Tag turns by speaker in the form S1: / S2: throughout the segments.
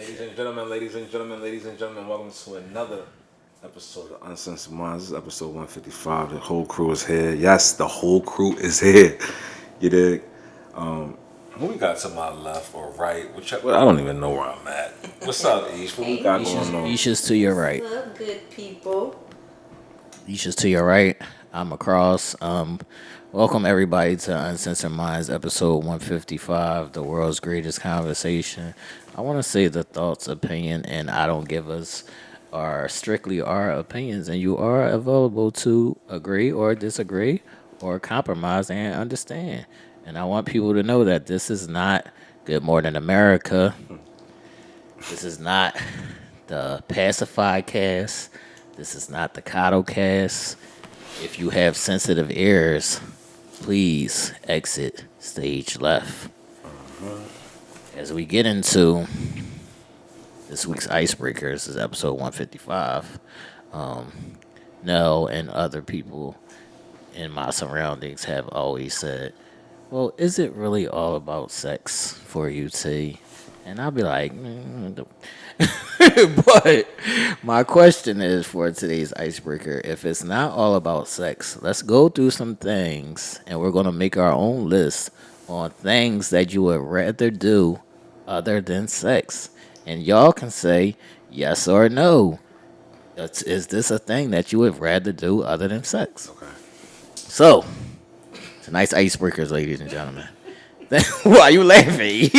S1: ladies and gentlemen, welcome to another episode of Uncensored Minds. This is episode 155. The whole crew is here. Yes, the whole crew is here. You dig? Who we got to my left or right? I don't even know where I'm at. What's up, Ish? What we got going on?
S2: Isha's to your right.
S3: What's up, good people?
S2: Isha's to your right. I'm across. Welcome everybody to Uncensored Minds, episode 155, the world's greatest conversation. I want to say the thoughts, opinion, and I don't give us are strictly our opinions, and you are available to agree or disagree or compromise and understand. And I want people to know that this is not Good Morning America. This is not the Pacified Cast. This is not the Coddle Cast. If you have sensitive ears, please exit stage left. As we get into this week's icebreakers, this is episode 155. Nell and other people in my surroundings have always said, well, is it really all about sex for you, T? And I'll be like, but my question is for today's icebreaker, if it's not all about sex, let's go through some things and we're going to make our own list on things that you would rather do other than sex. And y'all can say yes or no. Is this a thing that you would rather do other than sex?
S1: Okay.
S2: So, tonight's icebreakers, ladies and gentlemen. Why are you laughing?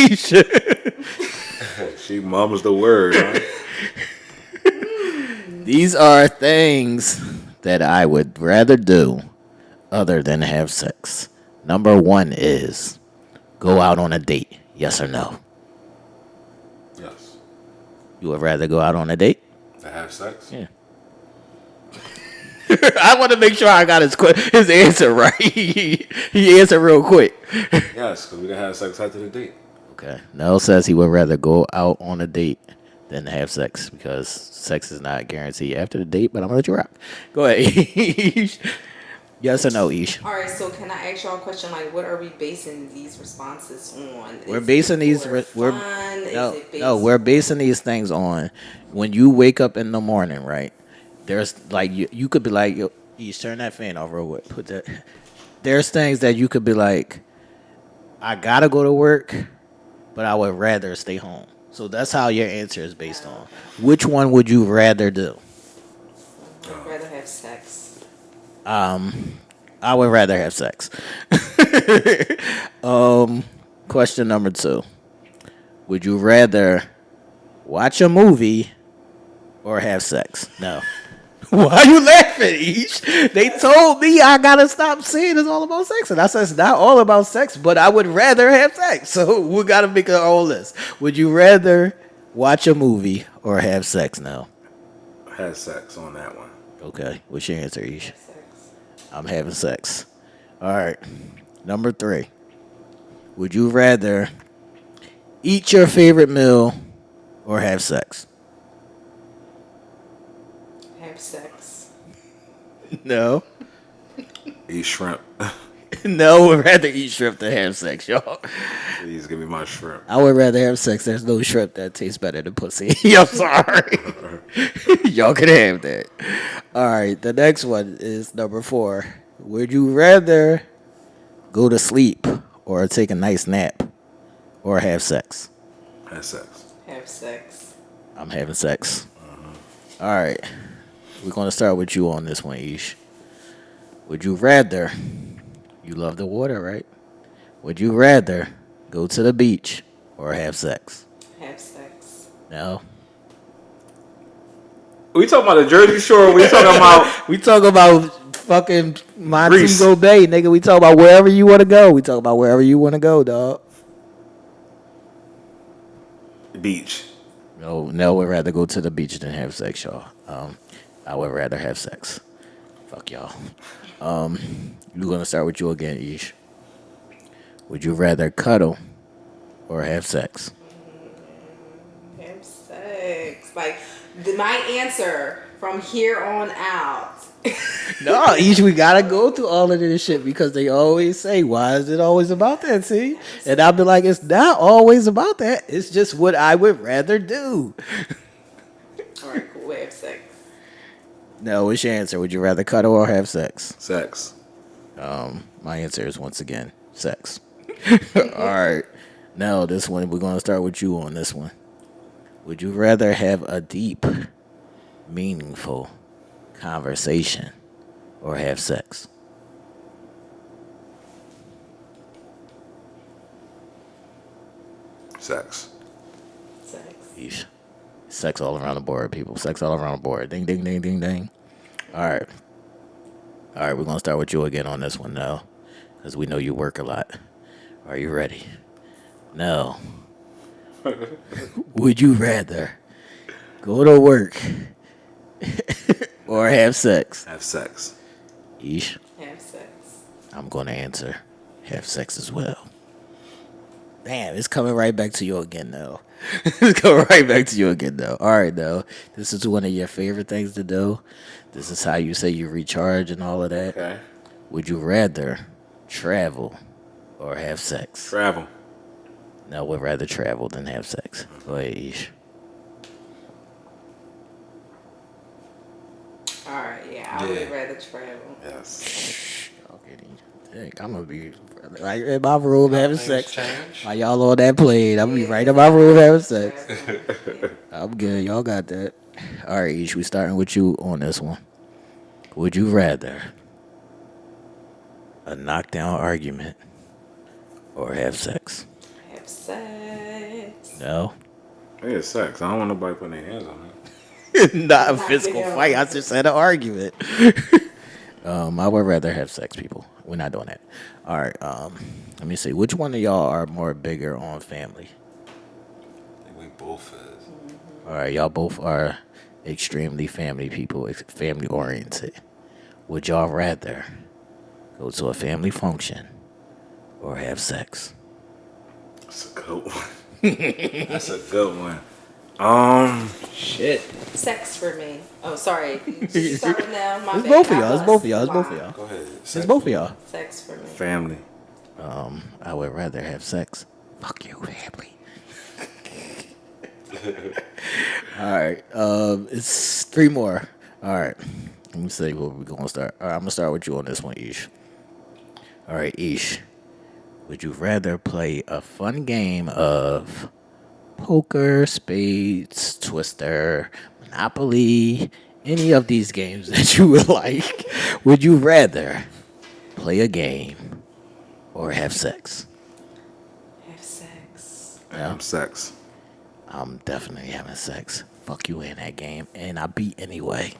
S1: She mumbles the word, huh?
S2: These are things that I would rather do other than have sex. Number one is go out on a date. Yes or no?
S1: Yes.
S2: You would rather go out on a date?
S1: To have sex?
S2: Yeah. I want to make sure I got his answer right. He answered real quick.
S1: Yes, because we can have sex after the date.
S2: Okay. Nell says he would rather go out on a date than have sex because sex is not guaranteed after the date, but I'm going to let you rock. Go ahead. Yes or no, Ish?
S3: All right, so can I ask y'all a question? Like, what are we basing these responses on?
S2: We're basing these. We're basing these things on when you wake up in the morning, right? There's like you could be like, yo, Ish, turn that fan off real quick. Put that. There's things that you could be like, I gotta go to work, but I would rather stay home. So that's how your answer is based on. Which one would you rather do?
S3: I'd rather have sex.
S2: I would rather have sex. Question number 2. Would you rather watch a movie or have sex? No. Why are you laughing, Ish? They told me I gotta stop saying it's all about sex. And I said it's not all about sex, but I would rather have sex. So we gotta make our own list. Would you rather watch a movie or have sex now?
S1: Have sex on that one.
S2: Okay. What's your answer, Ish?
S3: Sex.
S2: I'm having sex. All right. Number 3. Would you rather eat your favorite meal or have sex?
S3: Have sex.
S2: No.
S1: Eat shrimp.
S2: No, would rather eat shrimp than have sex, y'all.
S1: Please give me my shrimp.
S2: I would rather have sex. There's no shrimp that tastes better than pussy. I'm sorry. Y'all can have that. All right, the next one is number 4. Would you rather go to sleep or take a nice nap or have sex?
S1: Have sex.
S3: Have sex.
S2: I'm having sex. All right. We're going to start with you on this one, Ish. Would you rather, you love the water, right? Would you rather go to the beach or have sex?
S3: Have sex.
S2: No.
S1: We talking about the Jersey Shore? We talking about
S2: We talk about fucking Montego Bay, nigga. We talk about wherever you want to go. We talk about wherever you want to go, dog.
S1: beach?
S2: No, would rather go to the beach than have sex, y'all. I would rather have sex. Fuck y'all. We're gonna start with you again, Ish. Would you rather cuddle or have sex?
S3: Have sex. Like, my answer From here on out.
S2: No, each we gotta go through all of this shit because they always say, "Why is it always about that?" See, and I'll be like, "It's not always about that. It's just what I would rather do."
S3: All right, cool. We have sex.
S2: No, what's your answer? Would you rather cuddle or have sex?
S1: Sex.
S2: My answer is once again sex. All right, now this one we're gonna start with you on this one. Would you rather have a deep, meaningful conversation or have sex?
S1: Sex.
S3: Sex.
S2: Yeesh. Sex all around the board, people. Sex all around the board. Ding, ding, ding, ding, ding. All right. All right, we're going to start with you again on this one, Nell, because we know you work a lot. Are you ready? Nell, would you rather go to work or have sex?
S1: Have sex.
S2: Yeesh.
S3: Have sex.
S2: I'm going to answer have sex as well. Damn, it's coming right back to you again, though. It's coming right back to you again, though. All right, though. This is one of your favorite things to do. This is how you say you recharge and all of that.
S1: Okay.
S2: Would you rather travel or have sex?
S1: Travel.
S2: No, would rather travel than have sex. Go ahead, Ish.
S3: All right, yeah, I would rather travel.
S1: Yes.
S2: Okay, then. I'm gonna be right in my room having
S1: Things
S2: sex.
S1: change.
S2: While y'all on that plane, I'm gonna be right in my room having sex.
S3: Travel.
S2: I'm good. Y'all got that. All right, Ish, we starting with you on this one. Would you rather a knockdown argument or have sex?
S3: Have sex.
S2: No.
S1: Yeah, sex. I don't want nobody putting their hands on me.
S2: Not a
S3: Not
S2: physical
S3: video.
S2: fight. I just said an argument. I would rather have sex, people. We're not doing that. All right. Let me see. Which one of y'all are more bigger on family?
S1: I think we both is.
S2: All right, y'all both are extremely family people, family oriented. Would y'all rather go to a family function or have sex?
S1: That's a good one. That's a good one.
S2: Shit.
S3: Sex for me. Oh, sorry. You started now. My
S2: It's
S3: bad.
S2: both of
S3: I
S2: y'all. It's
S3: bust.
S2: both of y'all. It's
S3: Wow.
S2: both of y'all.
S1: Go ahead.
S2: It's both of y'all.
S3: Sex for me.
S1: Family.
S2: I would rather have sex. Fuck you, family. All right. It's three more. All right. Let me see where we're gonna start. All right, I'm gonna start with you on this one, Ish. All right, Ish. Would you rather play a fun game of poker, spades, twister, Monopoly, any of these games that you would like? Would you rather play a game or have sex?
S3: Have sex.
S2: Yeah.
S1: Sex.
S2: I'm definitely having sex. Fuck you in that game, and I beat anyway.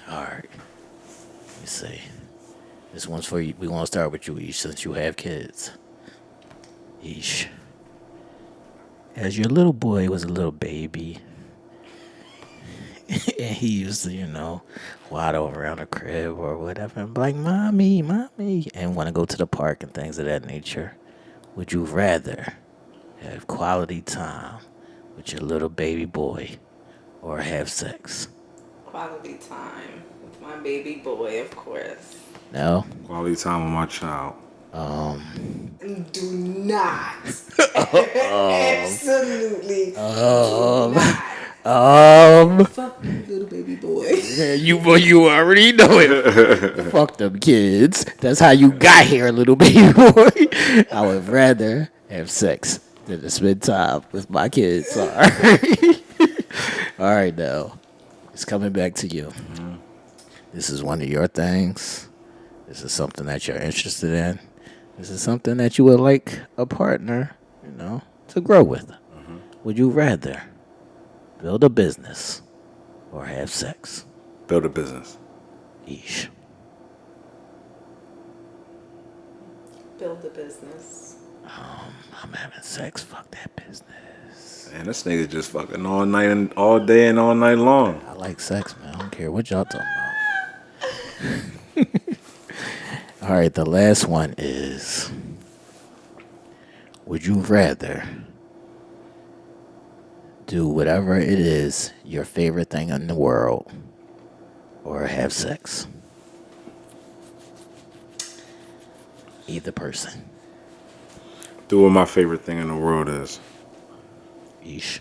S2: All right. Let me see. This one's for you. We're going to start with you, Ish, since you have kids. Ish. As your little boy was a little baby, and he used to, waddle around the crib or whatever, and be like, Mommy, Mommy, and want to go to the park and things of that nature. Would you rather have quality time with your little baby boy or have sex?
S3: Quality time with my baby boy, of course.
S2: No?
S1: Quality time with my child.
S3: Do not. Absolutely. Do not. Fuck you, little baby boy.
S2: Yeah, you already know it. Fuck them kids. That's how you got here, little baby boy. I would rather have sex than to spend time with my kids. Sorry. All right, now. It's coming back to you. This is one of your things. This is something that you're interested in. This is something that you would like a partner, to grow with. Would you rather build a business or have sex?
S1: Build a business.
S2: Eesh.
S3: Build a business.
S2: I'm having sex. Fuck that business.
S1: Man, this nigga just fucking all night and all day and all night long.
S2: I like sex, man. I don't care what y'all talking about. All right, the last one is, would you rather do whatever it is, your favorite thing in the world, or have sex? Either person.
S1: Do what my favorite thing in the world is.
S2: Yeesh.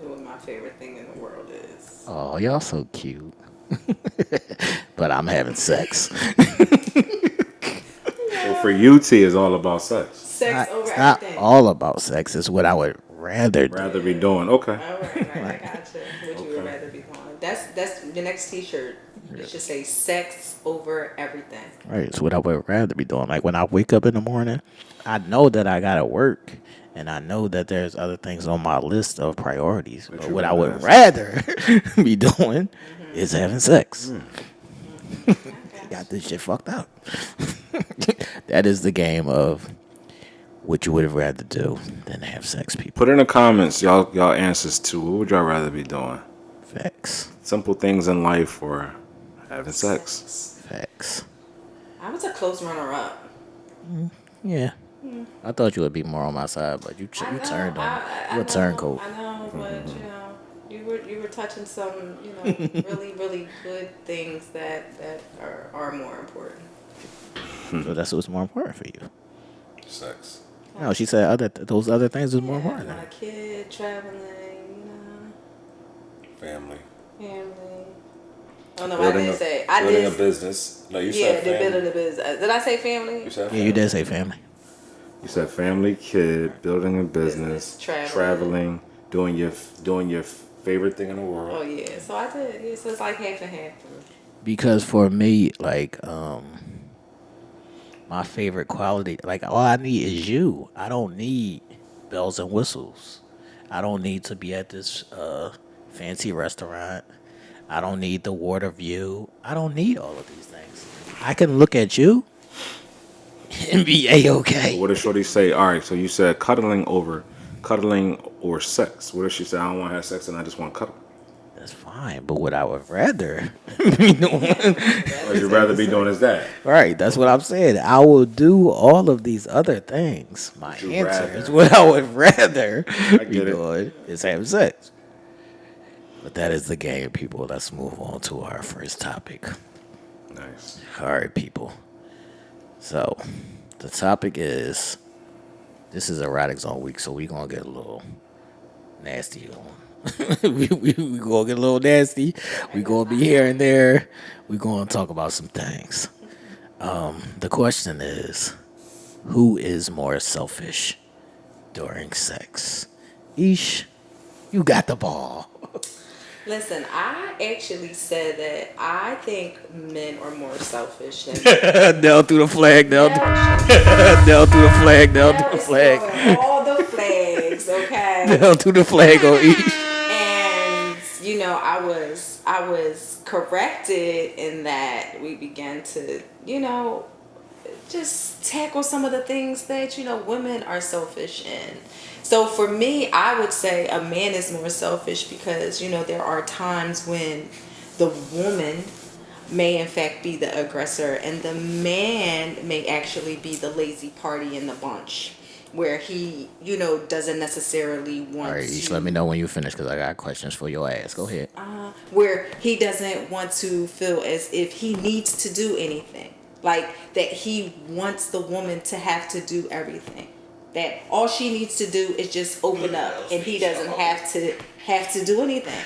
S3: Do what my favorite thing in the world is.
S2: Oh, y'all so cute. But I'm having sex.
S1: So for you, T is all about sex.
S3: Sex over
S2: It's not
S3: everything.
S2: all about sex. It's what I would rather do.
S1: Rather be doing. Okay.
S3: All right, I got you. What you would rather be doing? That's the next T-shirt. It should say "sex over everything."
S2: Right, it's what I would rather be doing. Like when I wake up in the morning, I know that I gotta work, and I know that there's other things on my list of priorities. But what I would rather be doing is having sex. Got this shit fucked up. That is the game of what you would have rather do than have sex, people.
S1: Put in the comments y'all answers to what would y'all rather be doing?
S2: Facts.
S1: Simple things in life or having sex?
S2: Facts.
S3: I was a close runner-up.
S2: Yeah. I thought you would be more on my side, but you
S3: I know,
S2: turned on me.
S3: I
S2: You a
S3: know,
S2: turncoat.
S3: I know, but you were touching some really really good things that are more important.
S2: So that's what's more important for you.
S1: Sex.
S2: No, she said those other things is more important.
S3: My kid, traveling,
S1: Family.
S3: family. Oh no, I didn't say. I
S1: building
S3: did.
S1: a business. No, you
S3: Yeah,
S1: said
S3: the
S1: family.
S3: building the business. Did I say family?
S1: You said
S2: Yeah,
S1: family.
S2: you did say family.
S1: You said family, kid, building a business, traveling, doing your favorite thing in the world.
S3: Oh yeah, so I did. Yeah, so it's like half and half for me.
S2: Because for me, like, my favorite quality, like, all I need is you. I don't need bells and whistles. I don't need to be at this fancy restaurant. I don't need the water view. I don't need all of these things. I can look at you and be A-okay.
S1: What did Shorty say? All right, so you said cuddling or sex. What if she said I don't want to have sex and I just want to cuddle?
S2: That's fine, but what I would rather be doing,
S1: What you'd rather be doing is that.
S2: right? That's what I'm saying. I will do all of these other things. My
S1: you
S2: answer
S1: rather.
S2: is what I would rather be
S1: get it.
S2: doing is having sex. But that is the game, people. Let's move on to our first topic.
S1: Nice.
S2: All right, people. So, the topic is, this is Erotic Zone week, so we're going to get a little nasty on. we going to get a little nasty. We're going to be here and there. We're going to talk about some things. The question is, who is more selfish during sex? Ish, you got the ball.
S3: Listen, I actually said that I think men are more selfish than
S2: Nell through the flag, Nell through
S3: Nell
S2: the flag, Nell through the
S3: is
S2: flag.
S3: throwing all the flags, okay?
S2: Nell through the flag on Ish.
S3: And I was corrected in that we began to just tackle some of the things that women are selfish in. So for me, I would say a man is more selfish because there are times when the woman may in fact be the aggressor and the man may actually be the lazy party in the bunch, where he doesn't necessarily want
S2: All right,
S3: to.
S2: Ish, let me know when you finish because I got questions for your ass. Go ahead.
S3: Where he doesn't want to feel as if he needs to do anything, like that he wants the woman to have to do everything, that all she needs to do is just open up and he doesn't have to do anything.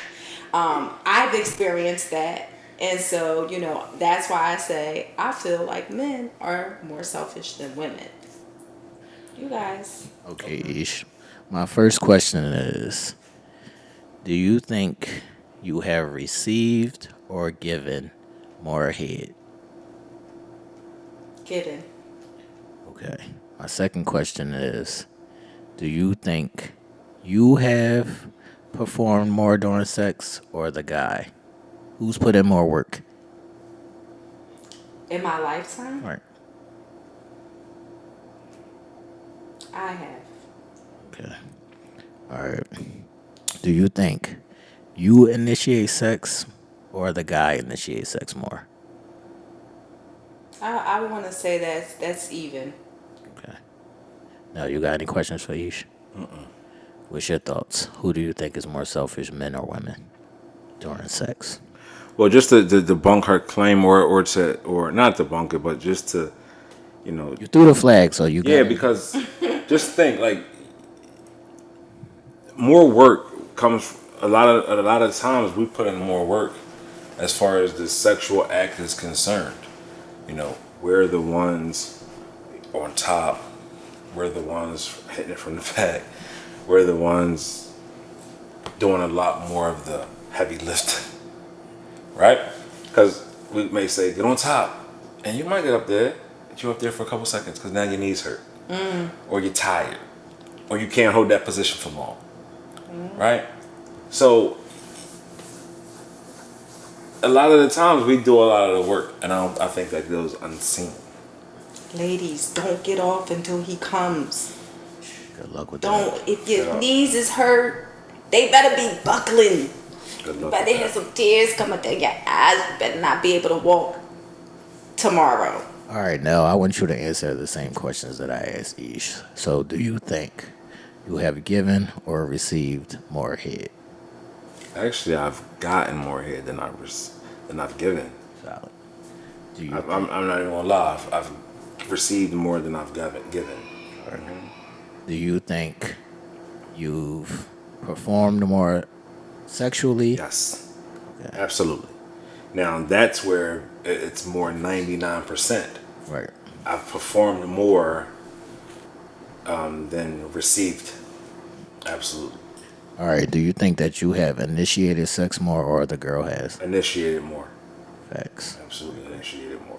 S3: I've experienced that, and so that's why I say I feel like men are more selfish than women. You guys.
S2: Okay, Ish. My first question is, do you think you have received or given more head?
S3: Kidding.
S2: Okay. My second question is, do you think you have performed more during sex or the guy? Who's put in more work?
S3: In my lifetime,
S2: Right.
S3: I have.
S2: Okay. All right. Do you think you initiate sex or the guy initiates sex more?
S3: I want to say that's even.
S2: Okay. Now, you got any questions for Ish? What's your thoughts? Who do you think is more selfish, men or women, during sex?
S1: Well, just to debunk her claim, or not debunk it, but just to, you know,
S2: You threw the flag, so you
S1: yeah,
S2: got it.
S1: because just think like more work comes. A lot of times we put in more work as far as the sexual act is concerned. You know, we're the ones on top. We're the ones hitting it from the back. We're the ones doing a lot more of the heavy lifting, right? Because we may say, get on top. And you might get up there, but you're up there for a couple seconds because now your knees hurt. Or you're tired. Or you can't hold that position for long. Right? So, a lot of the times we do a lot of the work. And I think that goes unseen.
S3: Ladies, don't get off until he comes.
S2: Good luck with
S3: Don't.
S2: that.
S3: If your
S1: Yeah.
S3: knees is hurt, they better be buckling.
S1: Good
S3: You
S1: luck
S3: better
S1: with
S3: have
S1: that.
S3: some tears coming down your eyes. You better not be able to walk tomorrow.
S2: All right, now I want you to answer the same questions that I asked Ish. So, do you think you have given or received more head?
S1: Actually, I've gotten more head than I've given.
S2: Solid. Do you
S1: I'm not even gonna lie. I've received more than I've given.
S2: do you think you've performed more sexually?
S1: Yes,
S2: Okay.
S1: absolutely. Now that's where it's more 99%.
S2: Right.
S1: I've performed more than received. Absolutely.
S2: All right. Do you think that you have initiated sex more or the girl has?
S1: Initiated more.
S2: Facts.
S1: Absolutely initiated more.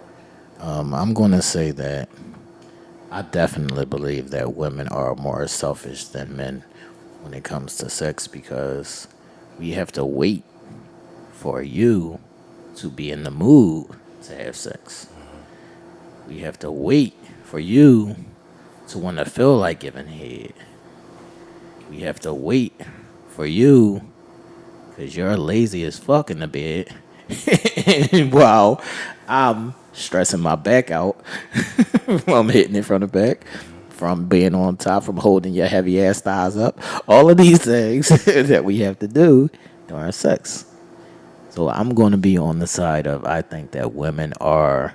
S2: I'm going to say that I definitely believe that women are more selfish than men when it comes to sex because we have to wait for you to be in the mood to have sex. We have to wait for you to want to feel like giving head. We have to wait for you because you're lazy as fuck in the bed. Wow, I'm stressing my back out from hitting it from the back, from being on top, from holding your heavy ass thighs up. All of these things that we have to do during sex. So I'm going to be on the side of I think that women are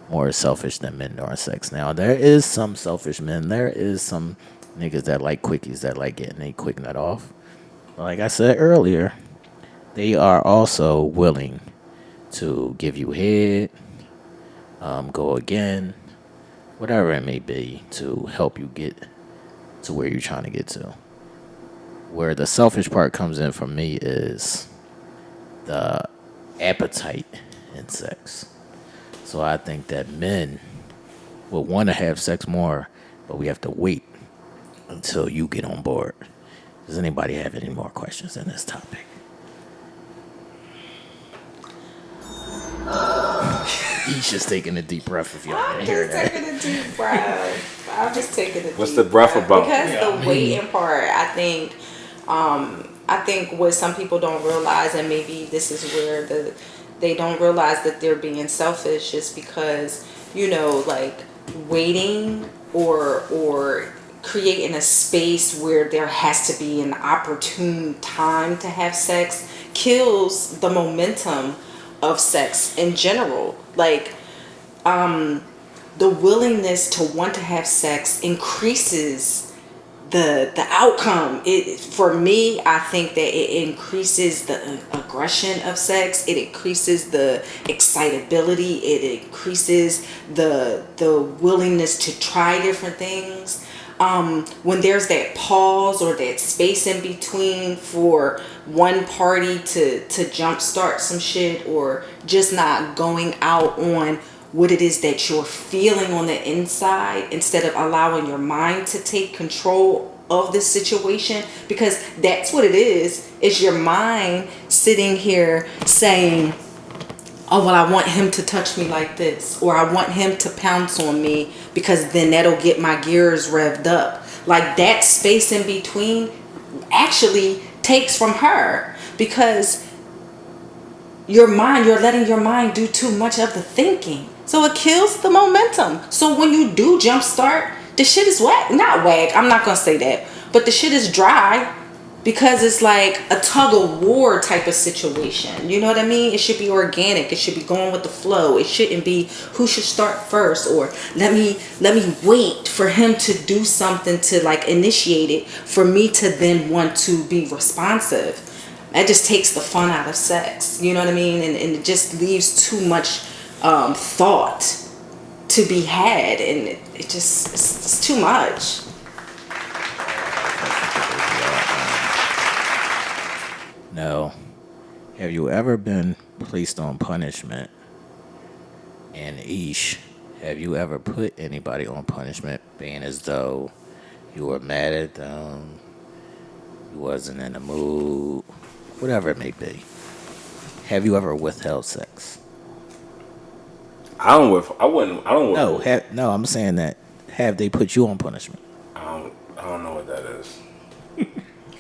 S2: more selfish than men during sex. Now there is some selfish men. There is some niggas that like quickies that like getting a quick nut off. But like I said earlier, they are also willing to give you head, go again, whatever it may be, to help you get to where you're trying to get to. Where the selfish part comes in for me is the appetite in sex. So I think that men would want to have sex more, but we have to wait until you get on board. Does anybody have any more questions in this topic? He's just taking a deep breath if y'all
S3: I'm
S2: can hear
S3: just
S2: that.
S3: taking a deep breath. I'm just taking a
S1: What's
S3: deep
S1: the breath about?
S3: Because the waiting part, I think what some people don't realize, and maybe this is where they don't realize that they're being selfish, is because like waiting or creating a space where there has to be an opportune time to have sex kills the momentum of sex in general. Like the willingness to want to have sex increases the outcome. It, for me, I think that it increases the aggression of sex. It increases the excitability. It increases the willingness to try different things. When there's that pause or that space in between for one party to jumpstart some shit, or just not going out on what it is that you're feeling on the inside, instead of allowing your mind to take control of this situation, because that's what it is your mind sitting here saying, oh well, I want him to touch me like this, or I want him to pounce on me, because then that'll get my gears revved up. Like that space in between actually takes from her, because you're letting your mind do too much of the thinking. So it kills the momentum. So when you do jumpstart, the shit is whack. Not whack, I'm not gonna say that. but the shit is dry because it's like a tug of war type of situation. You know what I mean? It should be organic. It should be going with the flow. It shouldn't be who should start first, or let me wait for him to do something to like initiate it for me to then want to be responsive. That just takes the fun out of sex. You know what I mean? And it just leaves too much thought to be had, and it just it's too much.
S2: Now, have you ever been placed on punishment? And Ish, have you ever put anybody on punishment being as though you were mad at them, you wasn't in the mood, whatever it may be? Have you ever withheld sex?
S1: I don't with.
S2: No, I'm saying that. Have they put you on punishment?
S1: I don't know what that is.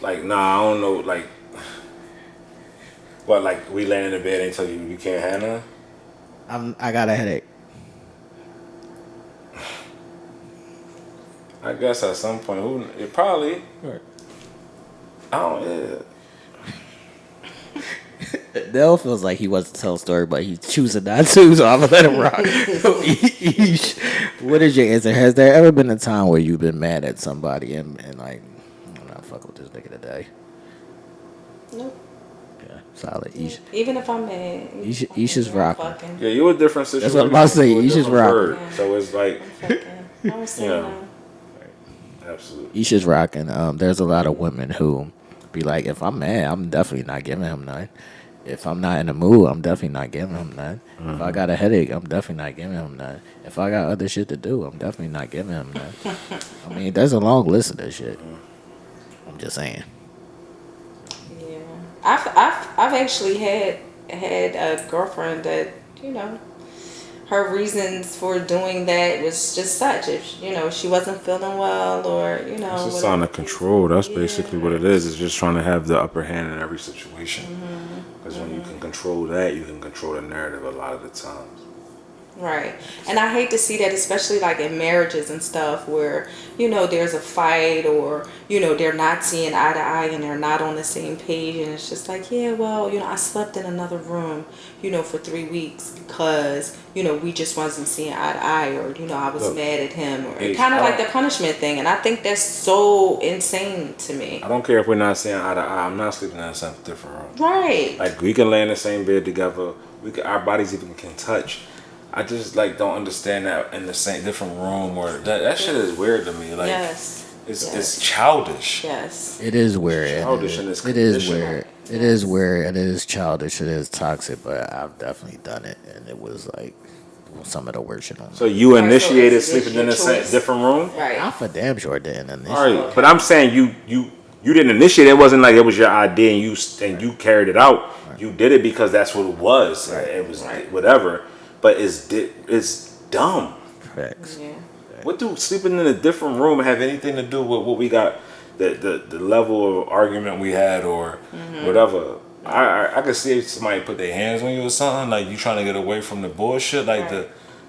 S1: Like, nah, I don't know. Like, what? Like, we laying in the bed and tell you can't have none.
S2: I got a headache.
S1: I guess at some point, it probably.
S2: Right.
S1: I don't.
S2: Nell feels like he wants to tell a story, but he's choosing not to, so I'm gonna let him rock. Ish, what is your answer? Has there ever been a time where you've been mad at somebody and like, I'm not fucking with this nigga today?
S3: Nope.
S2: Yeah, solid. Ish.
S3: Even if I'm mad.
S2: Ish is rocking.
S1: Yeah, you a different situation.
S2: That's what I'm about to say. You just rock.
S3: Yeah.
S1: So it's like,
S3: I was saying no.
S1: absolutely.
S2: Ish is rocking. There's a lot of women who be like, if I'm mad, I'm definitely not giving him none. If I'm not in the mood, I'm definitely not giving him none. Mm-hmm. If I got a headache, I'm definitely not giving him none. If I got other shit to do, I'm definitely not giving him none. I mean, there's a long list of this shit. I'm just saying.
S3: Yeah, I've actually had a girlfriend that, you know, her reasons for doing that was just such. If, you know, she wasn't feeling well, or, you know,
S1: it's a sign of control. That's basically what it is. It's just trying to have the upper hand in every situation. Because when you can control that, you can control the narrative a lot of the times.
S3: Right. And I hate to see that, especially like in marriages and stuff where, you know, there's a fight, or, you know, they're not seeing eye to eye and they're not on the same page. And it's just like, yeah, well, you know, I slept in another room, you know, for 3 weeks because, you know, we just wasn't seeing eye to eye, or, you know, I was mad at him, or kind of like the punishment thing. And I think that's so insane to me.
S1: I don't care if we're not seeing eye to eye. I'm not sleeping in a different room.
S3: Right.
S1: Like, we can lay in the same bed together. Our bodies even can touch. I just like don't understand that in the same different room, or that shit is weird to me. Like, it's childish.
S3: Yes.
S2: It is weird.
S1: Childish in this
S2: It is weird. It is weird. It is childish. It is toxic. But I've definitely done it, and it was like some of the worst shit on.
S1: So you initiated sleeping in a different room?
S3: Right.
S2: I for damn sure didn't initiate.
S1: All right, but I'm saying you didn't initiate. It wasn't like it was your idea and you carried it out. Right. You did it because that's what it was. Right. It was whatever. But it's dumb.
S2: Facts.
S3: Yeah.
S1: What do sleeping in a different room have anything to do with what we got, the level of argument we had, or whatever? I could see if somebody put their hands on you or something, like you trying to get away from the bullshit, like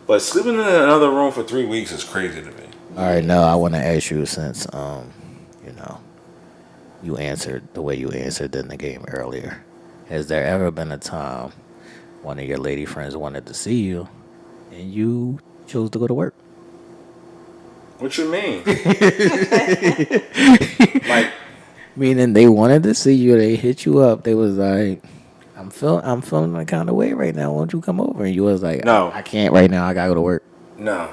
S1: but sleeping in another room for 3 weeks is crazy to me.
S2: All right, now I want to ask you, since you know, you answered the way you answered in the game earlier. Has there ever been a time one of your lady friends wanted to see you, and you chose to go to work?
S1: What you mean? Like,
S2: meaning they wanted to see you. They hit you up. They was like, I'm feeling that kind of way right now. Won't you come over? And you was like,
S1: no,
S2: I can't right now. I gotta go to work.
S1: No,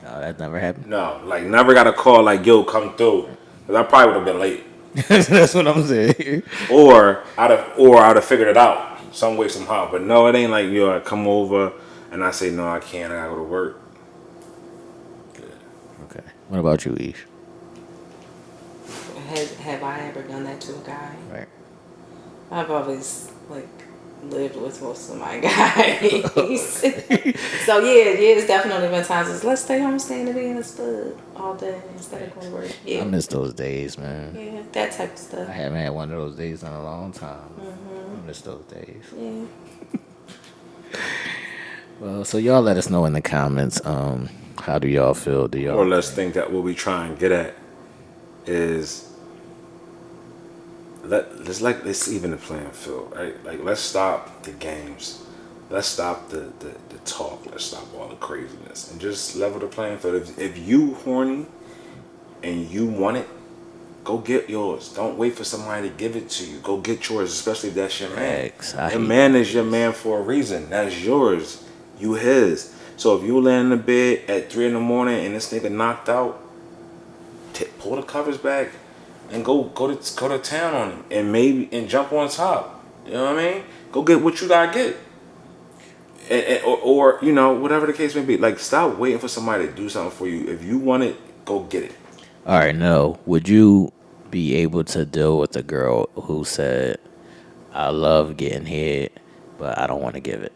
S2: that never happened.
S1: No, like never got a call like, yo, come through. Because I probably would have been late.
S2: That's what I'm saying.
S1: Or I'd have figured it out some way, somehow. But no, it ain't like, yo, I come over and I say, no, I can't. I gotta go to work.
S2: Yeah. Okay. What about you, Ish?
S3: Have I ever done that to a guy?
S2: Right.
S3: I've always lived with most of my guys. So it's definitely been times it's, let's stay home, stay in the bed and spud all day instead of going to work. Yeah.
S2: I miss those days, man.
S3: Yeah, that type of stuff.
S2: I haven't had one of those days in a long time. I miss those days.
S3: Yeah.
S2: Well, so y'all let us know in the comments. How do y'all feel?
S1: Or let's think that what we try and get at is let's even the playing field, right? Like, let's stop the games. Let's stop the talk. Let's stop all the craziness and just level the playing field. If you horny and you want it, go get yours. Don't wait for somebody to give it to you. Go get yours, especially if that's your man. Your man is your man for a reason. That's yours. You his. So if you lay in the bed at 3 a.m. and this nigga knocked out, pull the covers back and go to town on him and jump on top. You know what I mean? Go get what you gotta get. Or you know, whatever the case may be. Like, stop waiting for somebody to do something for you. If you want it, go get it.
S2: All right, no. Would you be able to deal with a girl who said, I love getting head, but I don't want to give it?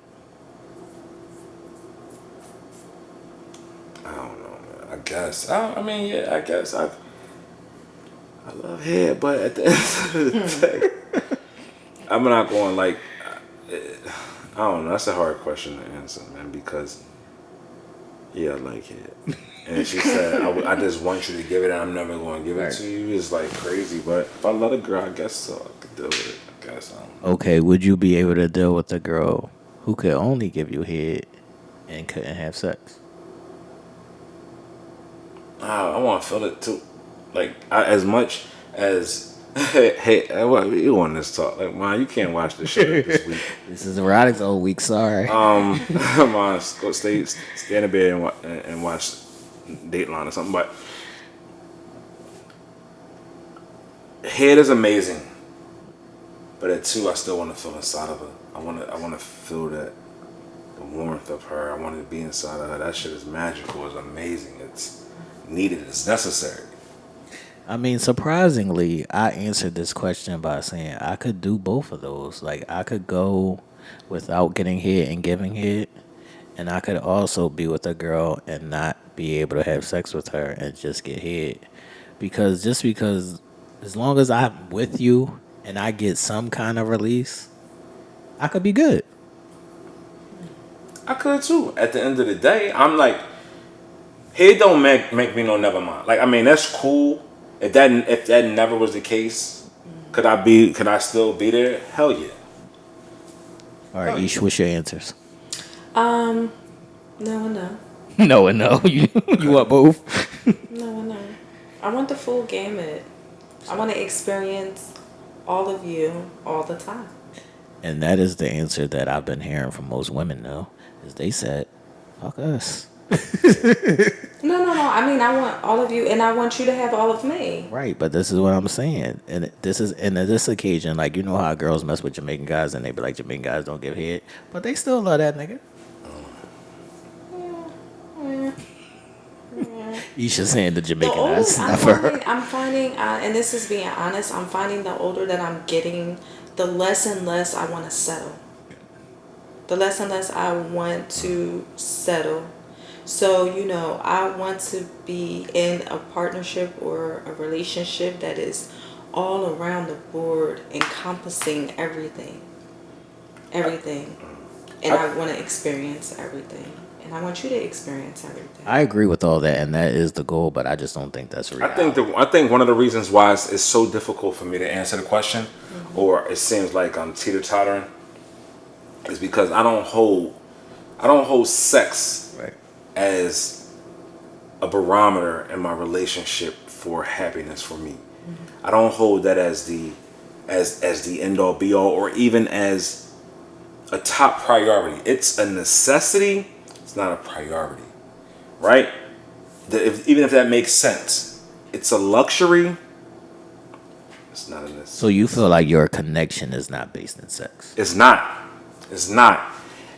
S1: I don't know, man. I guess. I mean, yeah, I guess. I love head, but at the end of the day, I'm not going like. I don't know. That's a hard question to answer, man, because yeah, I like it. And she said, I just want you to give it, and I'm never going to give it to you. It's like crazy, but if I love a girl, I guess so. I could deal with it. I guess.
S2: Okay, would you be able to deal with a girl who could only give you head and couldn't have sex?
S1: I want to feel it too. Like, as much as. Hey, what you on this talk? Like, man, you can't watch this shit this week.
S2: This is erotics all week. Sorry.
S1: Man, go stay in the bed and watch Dateline or something. But head is amazing, but at 2, I still want to feel inside of her. I want to feel the warmth of her. I want to be inside of her. That shit is magical. It's amazing. It's needed. It's necessary.
S2: I mean, surprisingly, I answered this question by saying I could do both of those. Like, I could go without getting hit and giving hit, and I could also be with a girl and not be able to have sex with her and just get hit. Because as long as I'm with you and I get some kind of release, I could be good.
S1: I could too. At the end of the day, I'm like, head don't make me no never mind. Like, I mean, that's cool. If that never was the case, could I still be there? Hell yeah.
S2: All right, Ish, what's your answers?
S3: No and no.
S2: No and no. You want both?
S3: No and no. I want the full gamut. I want to experience all of you all the time.
S2: And that is the answer that I've been hearing from most women, though, is they said, fuck us.
S3: No. I mean, I want all of you, and I want you to have all of me.
S2: Right, but this is what I'm saying. And this occasion, like, you know how girls mess with Jamaican guys and they be like, Jamaican guys don't give head, but they still love that nigga. You should saying the Jamaican guys.
S3: I'm finding, and this is being honest, I'm finding the older that I'm getting, the less and less I want to settle. The less and less I want to settle. So, you know, I want to be in a partnership or a relationship that is all around the board, encompassing everything. Everything. And I want to experience everything. And I want you to experience everything.
S2: I agree with all that, and that is the goal, but I just don't think that's real.
S1: I think one of the reasons why it's so difficult for me to answer the question, or it seems like I'm teeter-tottering, is because I don't hold sex as a barometer in my relationship for happiness for me. I don't hold that as the end all be all, or even as a top priority. It's a necessity. It's not a priority, right? Even if that makes sense, it's a luxury. It's not a necessity.
S2: So you feel like your connection is not based in sex?
S1: It's not. It's not.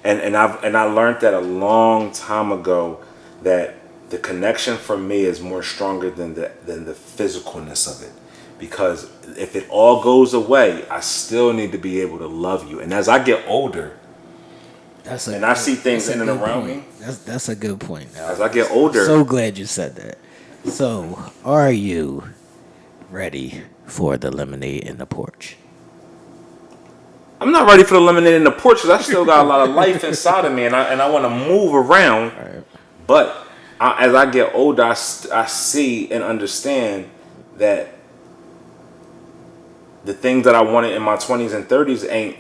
S1: And I learned that a long time ago, that the connection for me is more stronger than the physicalness of it. Because if it all goes away, I still need to be able to love you. And as I get older, I see things in and around me.
S2: That's a good point.
S1: As I get older.
S2: So glad you said that. So, are you ready for the lemonade in the porch?
S1: I'm not ready for the lemonade in the porch because I still got a lot of life inside of me, and I want to move around. Right. But as I get older, I see and understand that the things that I wanted in my 20s and 30s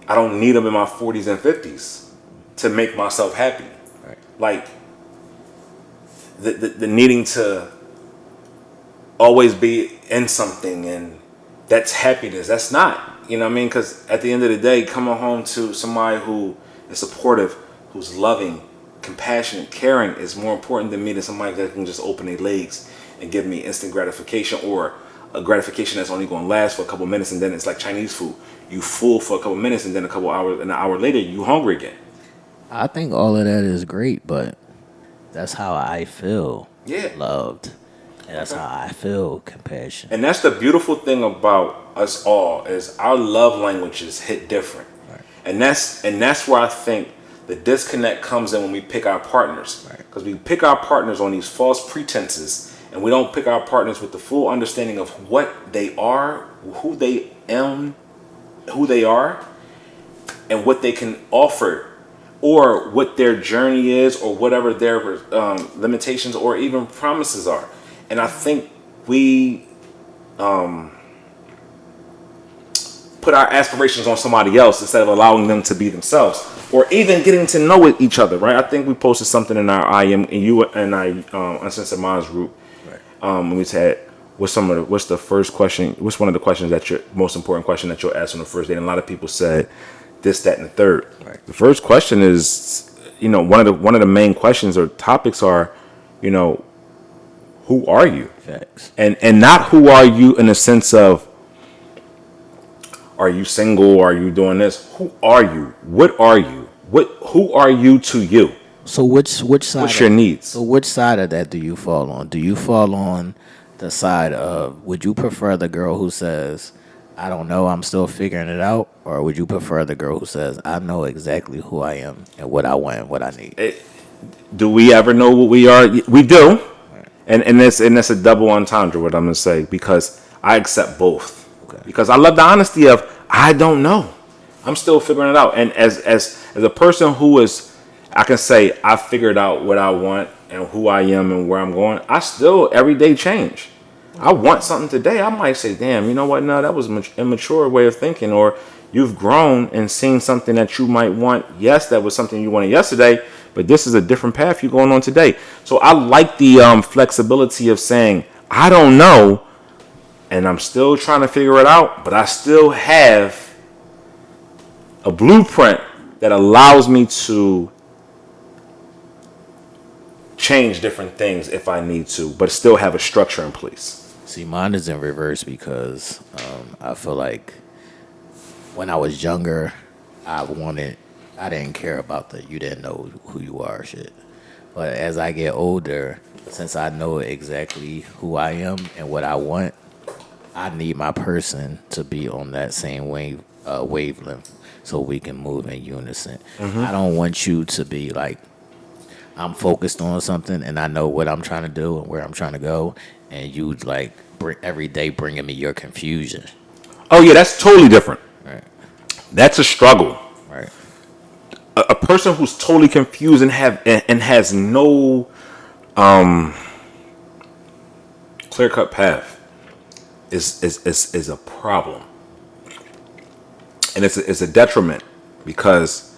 S1: I don't need them in my 40s and 50s to make myself happy.
S2: Right.
S1: Like the needing to always be in something, and that's happiness. That's not, you know what I mean? Because at the end of the day, coming home to somebody who is supportive, who's loving, compassionate, caring is more important than me than somebody that can just open their legs and give me instant gratification, or a gratification that's only going to last for a couple minutes, and then it's like Chinese food. You full for a couple minutes, and then an hour later, you hungry again.
S2: I think all of that is great, but that's how I feel
S1: Yeah.
S2: loved. And that's how I feel compassion.
S1: And that's the beautiful thing about us all is our love languages hit different.
S2: Right.
S1: And that's where I think the disconnect comes in when we pick our partners. Because we pick our partners on these false pretenses, and we don't pick our partners with the full understanding of what they are, who they are, and what they can offer, or what their journey is, or whatever their limitations or even promises are. And I think we put our aspirations on somebody else instead of allowing them to be themselves, or even getting to know each other. Right? I think we posted something in our Uncensored Minds group.
S2: Right.
S1: And we said, what's the first question? What's one of the questions that your most important question that you'll ask on the first date? And a lot of people said this, that, and the third.
S2: Right.
S1: The first question is, one of the main questions or topics are, who are you?
S2: Facts.
S1: And not who are you in the sense of, are you single? Are you doing this? Who are you? What are you? Who are you to you?
S2: So which side?
S1: What's your needs?
S2: So which side of that do you fall on? Do you fall on the side of, would you prefer the girl who says, I don't know, I'm still figuring it out? Or would you prefer the girl who says, I know exactly who I am and what I want and what I need?
S1: Do we ever know what we are? We do. And that's a double entendre, what I'm going to say, because I accept both.
S2: Okay.
S1: Because I love the honesty of, I don't know. I'm still figuring it out. And as a person who is, I can say, I figured out what I want and who I am and where I'm going. I still every day change. I want something today. I might say, damn, you know what? No, that was an immature way of thinking. Or you've grown and seen something that you might want. Yes, that was something you wanted yesterday, but this is a different path you're going on today. So I like the flexibility of saying, I don't know, and I'm still trying to figure it out, but I still have a blueprint that allows me to change different things if I need to, but still have a structure in place.
S2: See, mine is in reverse because I feel like when I was younger, I didn't care about you didn't know who you are shit. But as I get older, since I know exactly who I am and what I want, I need my person to be on that same wavelength so we can move in unison. Mm-hmm. I don't want you to be like, I'm focused on something and I know what I'm trying to do and where I'm trying to go, and you like every day bringing me your confusion.
S1: Oh yeah, that's totally different.
S2: Right.
S1: That's a struggle.
S2: Right.
S1: A person who's totally confused and has no clear-cut path is a problem, and it's a detriment because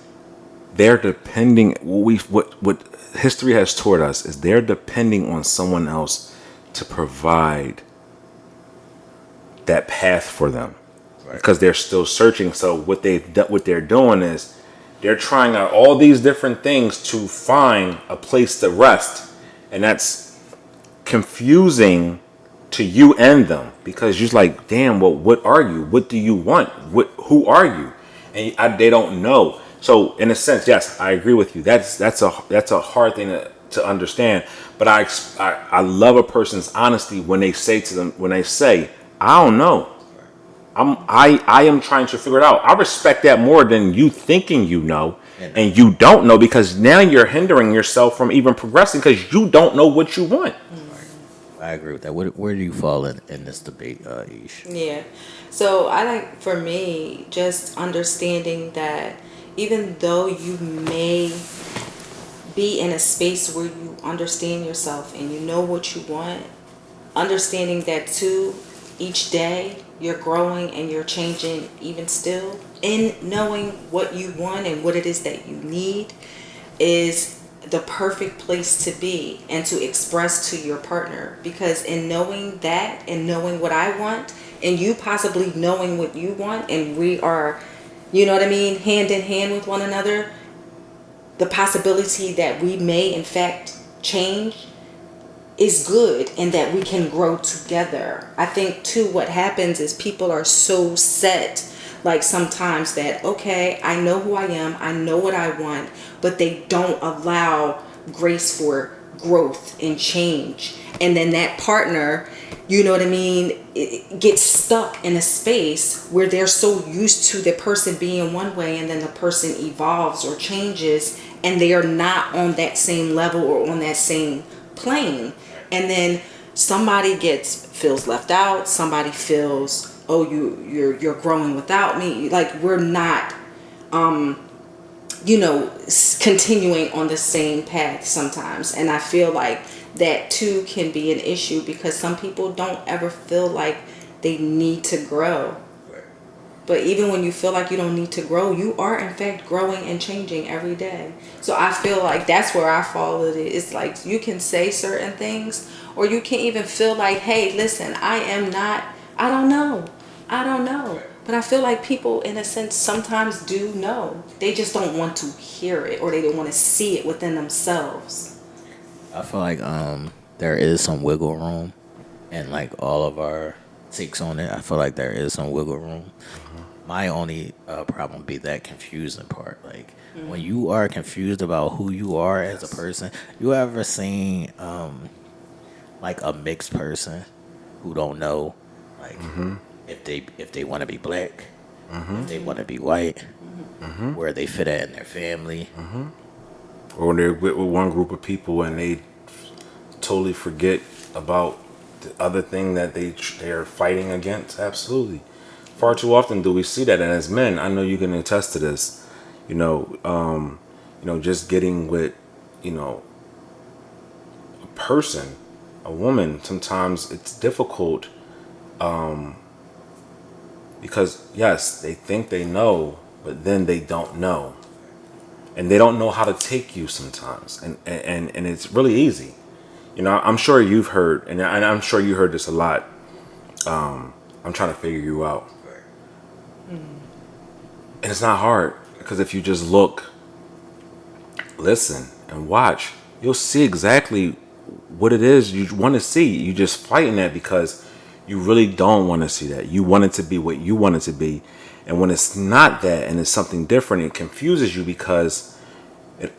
S1: they're depending. What history has taught us is they're depending on someone else to provide that path for them, right? Because they're still searching. So what they're doing is they're trying out all these different things to find a place to rest, and that's confusing to you and them because you're like, damn, well, what are you? What do you want? Who are you? And they don't know. So in a sense, yes, I agree with you. That's a hard thing to understand. But I love a person's honesty when they say, I don't know. I am trying to figure it out. I respect that more than you thinking you know and you don't know, because now you're hindering yourself from even progressing because you don't know what you want.
S2: I agree with that. Where do you fall in this debate, Ish?
S3: Yeah. So I like, for me, just understanding that even though you may be in a space where you understand yourself and you know what you want, understanding that too, each day you're growing and you're changing even still, in knowing what you want and what it is that you need is the perfect place to be and to express to your partner. Because in knowing that and knowing what I want and you possibly knowing what you want, and we are, you know what I mean, hand in hand with one another, the possibility that we may in fact change is good and that we can grow together. I think too what happens is people are so set, like sometimes, that okay, I know who I am, I know what I want, but they don't allow grace for growth and change. And then that partner, you know what I mean, it gets stuck in a space where they're so used to the person being one way, and then the person evolves or changes and they are not on that same level or on that same plane. And then somebody feels left out, somebody feels, oh, you're growing without me, like we're not continuing on the same path sometimes. And I feel like that too can be an issue because some people don't ever feel like they need to grow. But even when you feel like you don't need to grow, you are in fact growing and changing every day. So I feel like that's where I fall with it. It's like you can say certain things, or you can even feel like, hey, listen, I don't know. But I feel like people, in a sense, sometimes do know. They just don't want to hear it, or they don't want to see it within themselves.
S2: I feel like there is some wiggle room, and like all of our takes on it, I feel like there is some wiggle room. My only problem be that confusing part. Like when you are confused about who you are as a person, you ever seen like a mixed person who don't know like if they want to be black, if they want to be white, where they fit at in their family.
S1: Or when they're with one group of people and they totally forget about the other thing that they are fighting against. Absolutely. Far too often do we see that, and as men, I know you can attest to this. Just getting with, a person, a woman. Sometimes it's difficult, because yes, they think they know, but then they don't know, and they don't know how to take you sometimes, and it's really easy. I'm sure you've heard, and I'm sure you heard this a lot. I'm trying to figure you out. And it's not hard, because if you just look, listen, and watch, you'll see exactly what it is you want to see. You just fighting that because you really don't want to see that. You want it to be what you want it to be. And when it's not that and it's something different, it confuses you because it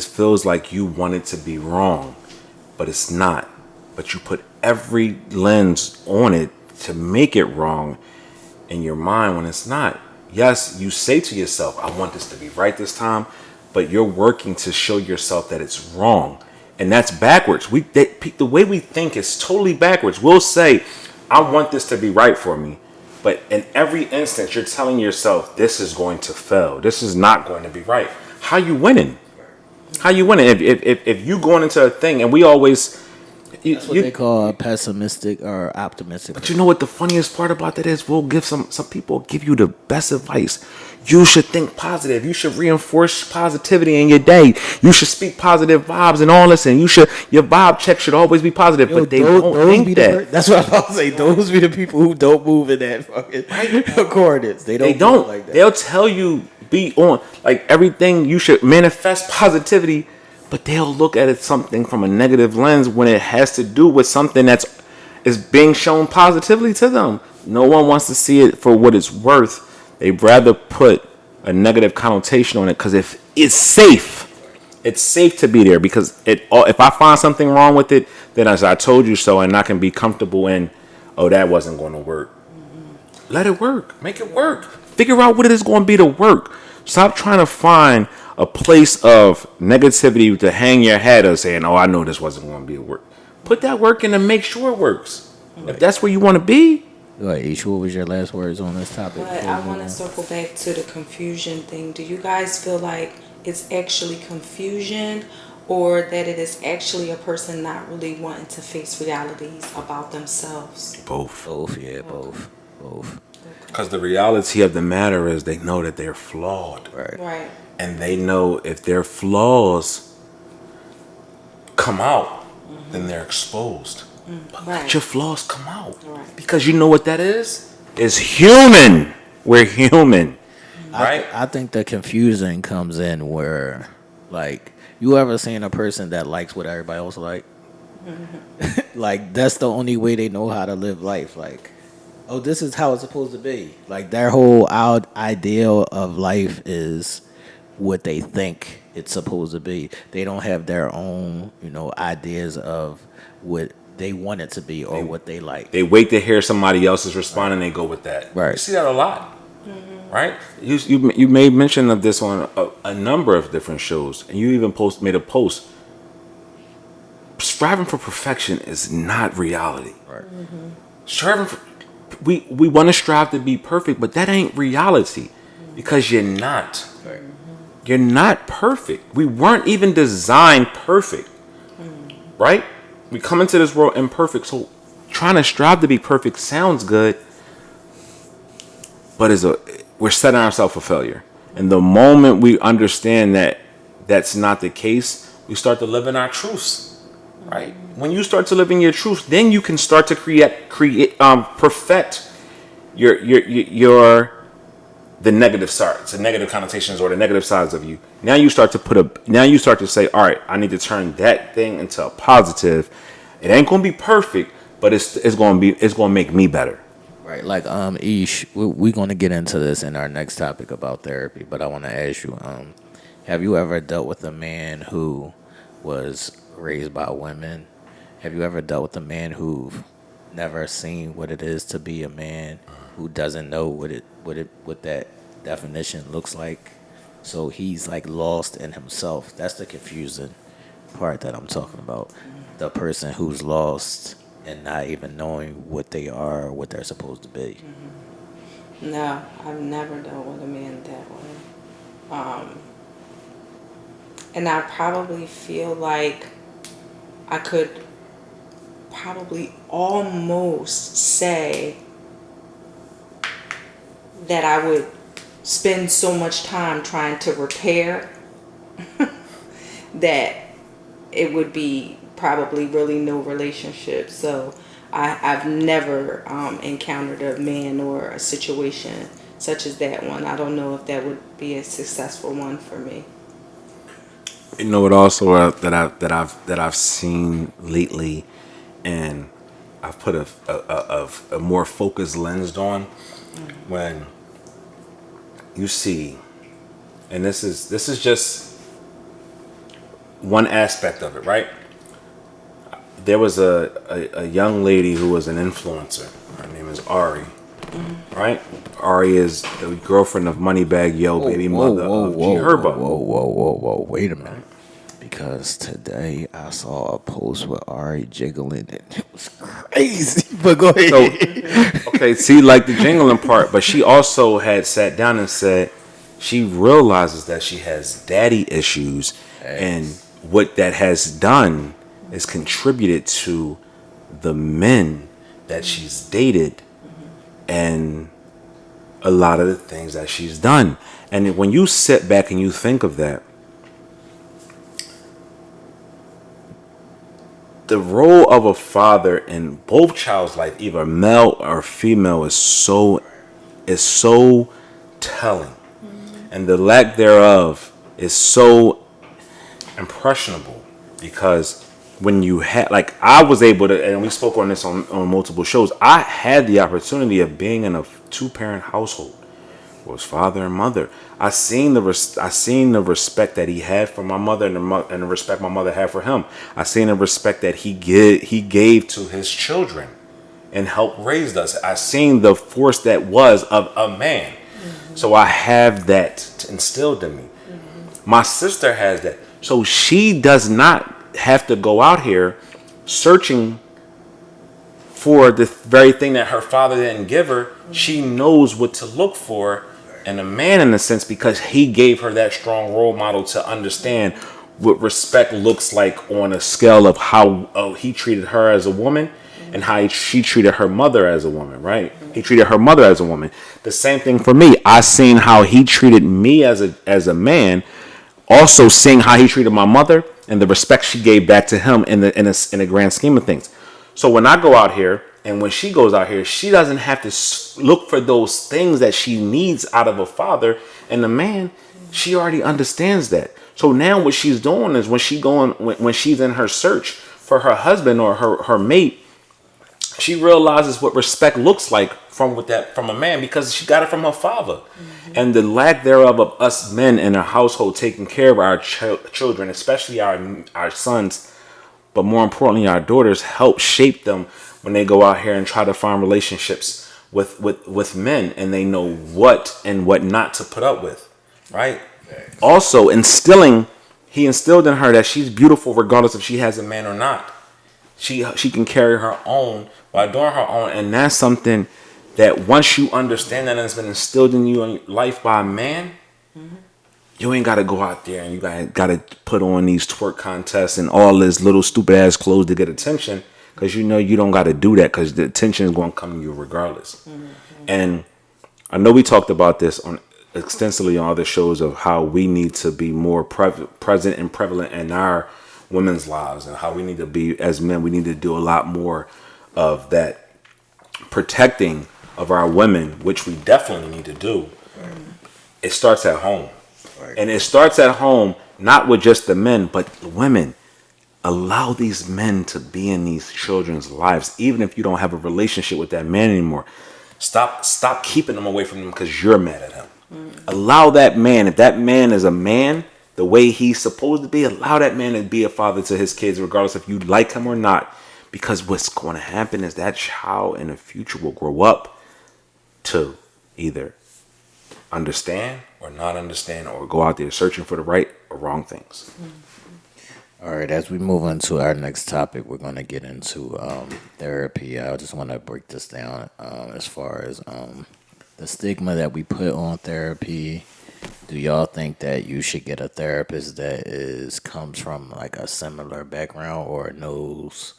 S1: feels like you want it to be wrong, but it's not. But you put every lens on it to make it wrong in your mind when it's not. Yes, you say to yourself, I want this to be right this time, but you're working to show yourself that it's wrong. And that's backwards. The way we think is totally backwards. We'll say, I want this to be right for me. But in every instance, you're telling yourself, this is going to fail. This is not going to be right. How you winning? How you winning? If you going into a thing, and we always...
S2: That's what they call a pessimistic or optimistic.
S1: But you know what the funniest part about that is? We'll give some people give you the best advice. You should think positive. You should reinforce positivity in your day. You should speak positive vibes and all this. And your vibe check should always be positive. But they don't think that.
S2: That's what I'm about to say. Those be the people who don't move in that fucking accordance. They don't. Like that.
S1: They'll tell you be on like everything. You should manifest positivity. But they'll look at it something from a negative lens when it has to do with something is being shown positively to them. No one wants to see it for what it's worth. They'd rather put a negative connotation on it because if it's safe to be there, because if I find something wrong with it, then as I told you so, and I can be comfortable in, oh, that wasn't going to work. Let it work. Make it work. Figure out what it is going to be to work. Stop trying to find a place of negativity to hang your head of saying, oh, I know this wasn't going to be a work. Put that work in and make sure it works. Right. If that's where you want to be.
S2: Right, Aisha, what was your last words on this topic?
S3: But I want to circle back to the confusion thing. Do you guys feel like it's actually confusion, or that it is actually a person not really wanting to face realities about themselves?
S1: Both.
S2: Both. Both.
S1: Because the reality of the matter is they know that they're flawed.
S2: Right.
S3: Right.
S1: And they know if their flaws come out, then they're exposed. But let
S3: Right.
S1: your flaws come out.
S3: Right.
S1: Because you know what that is? It's human. We're human. Right?
S2: I think the confusion comes in where, like, you ever seen a person that likes what everybody else like? Like, that's the only way they know how to live life. Like, oh, this is how it's supposed to be. Like, their whole ideal of life is what they think it's supposed to be. They don't have their own, ideas of what they want it to be or what they like.
S1: They wait to hear somebody else's respond and they go with that.
S2: Right.
S1: You see that a lot. Right? You made mention of this on a number of different shows. And you even made a post. Striving for perfection is not reality.
S2: Right.
S1: Striving for, we want to strive to be perfect, but that ain't reality. Because you're not.
S2: Right.
S1: You're not perfect. We weren't even designed perfect. Right? We come into this world imperfect. So trying to strive to be perfect sounds good, but we're setting ourselves for failure. And the moment we understand that that's not the case, we start to live in our truths. Right? When you start to live in your truth, then you can start to perfect the negative sides, the negative connotations or the negative sides of you. Now you start to say, all right, I need to turn that thing into a positive. It ain't gonna be perfect, but it's gonna make me better.
S2: Right. Like, Ish, we're going to get into this in our next topic about therapy, but I want to ask you, have you ever dealt with a man who was raised by women? Have you ever dealt with a man who've never seen what it is to be a man, who doesn't know what that definition looks like? So he's like lost in himself. That's the confusing part that I'm talking about. The person who's lost and not even knowing what they are or what they're supposed to be.
S3: No, I've never dealt with a man that way. And I probably feel like I could probably almost say that I would spend so much time trying to repair that it would be probably really no relationship. So I've never encountered a man or a situation such as that one. I don't know if that would be a successful one for me.
S1: You know what? Also, that I've seen lately, and I've put a more focused lens on when you see, and this is just one aspect of it, right? There was a young lady who was an influencer. Her name is Ari. Right? Ari is the girlfriend of Moneybagg Yo, baby mother of G Herbo.
S2: Whoa. Wait a minute. Because today I saw a post with Ari jiggling and it was crazy. But go ahead.
S1: So, okay, see, like the jingling part, but she also had sat down and said she realizes that she has daddy issues, and what that has done is contributed to the men that she's dated and a lot of the things that she's done. And when you sit back and you think of that, the role of a father in both child's life, either male or female, is so telling. And the lack thereof is so impressionable, because when you had, like, I was able to, and we spoke on this on multiple shows, I had the opportunity of being in a 2-parent household. It was father and mother. I seen the respect that he had for my mother, and the respect my mother had for him. I seen the respect that he gave to his children and helped raise us. I seen the force that was of a man. So I have that instilled in me. My sister has that. So she does not have to go out here searching for the very thing that her father didn't give her. She knows what to look for in a man, in a sense, because he gave her that strong role model to understand what respect looks like on a scale of how he treated her as a woman. and how she treated her mother as a woman, right? He treated her mother as a woman. The same thing for me. I seen how he treated me as a man, also seeing how he treated my mother and the respect she gave back to him in the grand scheme of things. So when I go out here and when she goes out here, she doesn't have to look for those things that she needs out of a father and a man. She already understands that. So now what she's doing is when she's in her search for her husband or her mate, she realizes what respect looks like from a man because she got it from her father. And the lack thereof of us men in a household taking care of our children, especially our sons, but more importantly our daughters, help shape them when they go out here and try to find relationships with men, and they know what and what not to put up with, right? Also he instilled in her that she's beautiful regardless if she has a man or not. She can carry her own by doing her own, and that's something that once you understand that and it's been instilled in you in life by a man, you ain't got to go out there and you got to put on these twerk contests and all this little stupid ass clothes to get attention, because you know you don't got to do that because the attention is going to come to you regardless. And I know we talked about this on extensively on other shows of how we need to be more present and prevalent in our women's lives, and how we need to be as men. We need to do a lot more of that protecting of our women, which we definitely need to do. It starts at home. And it starts at home, not with just the men, but the women. Allow these men to be in these children's lives, even if you don't have a relationship with that man anymore. Stop keeping them away from them because you're mad at him. Allow that man, if that man is a man, the way he's supposed to be, allow that man to be a father to his kids, regardless if you like him or not. Because what's going to happen is that child in the future will grow up to either understand or not understand, or go out there searching for the right or wrong things.
S2: All right, as we move on to our next topic, we're going to get into therapy. I just want to break this down as far as the stigma that we put on therapy. Do y'all think that you should get a therapist that comes from like a similar background or knows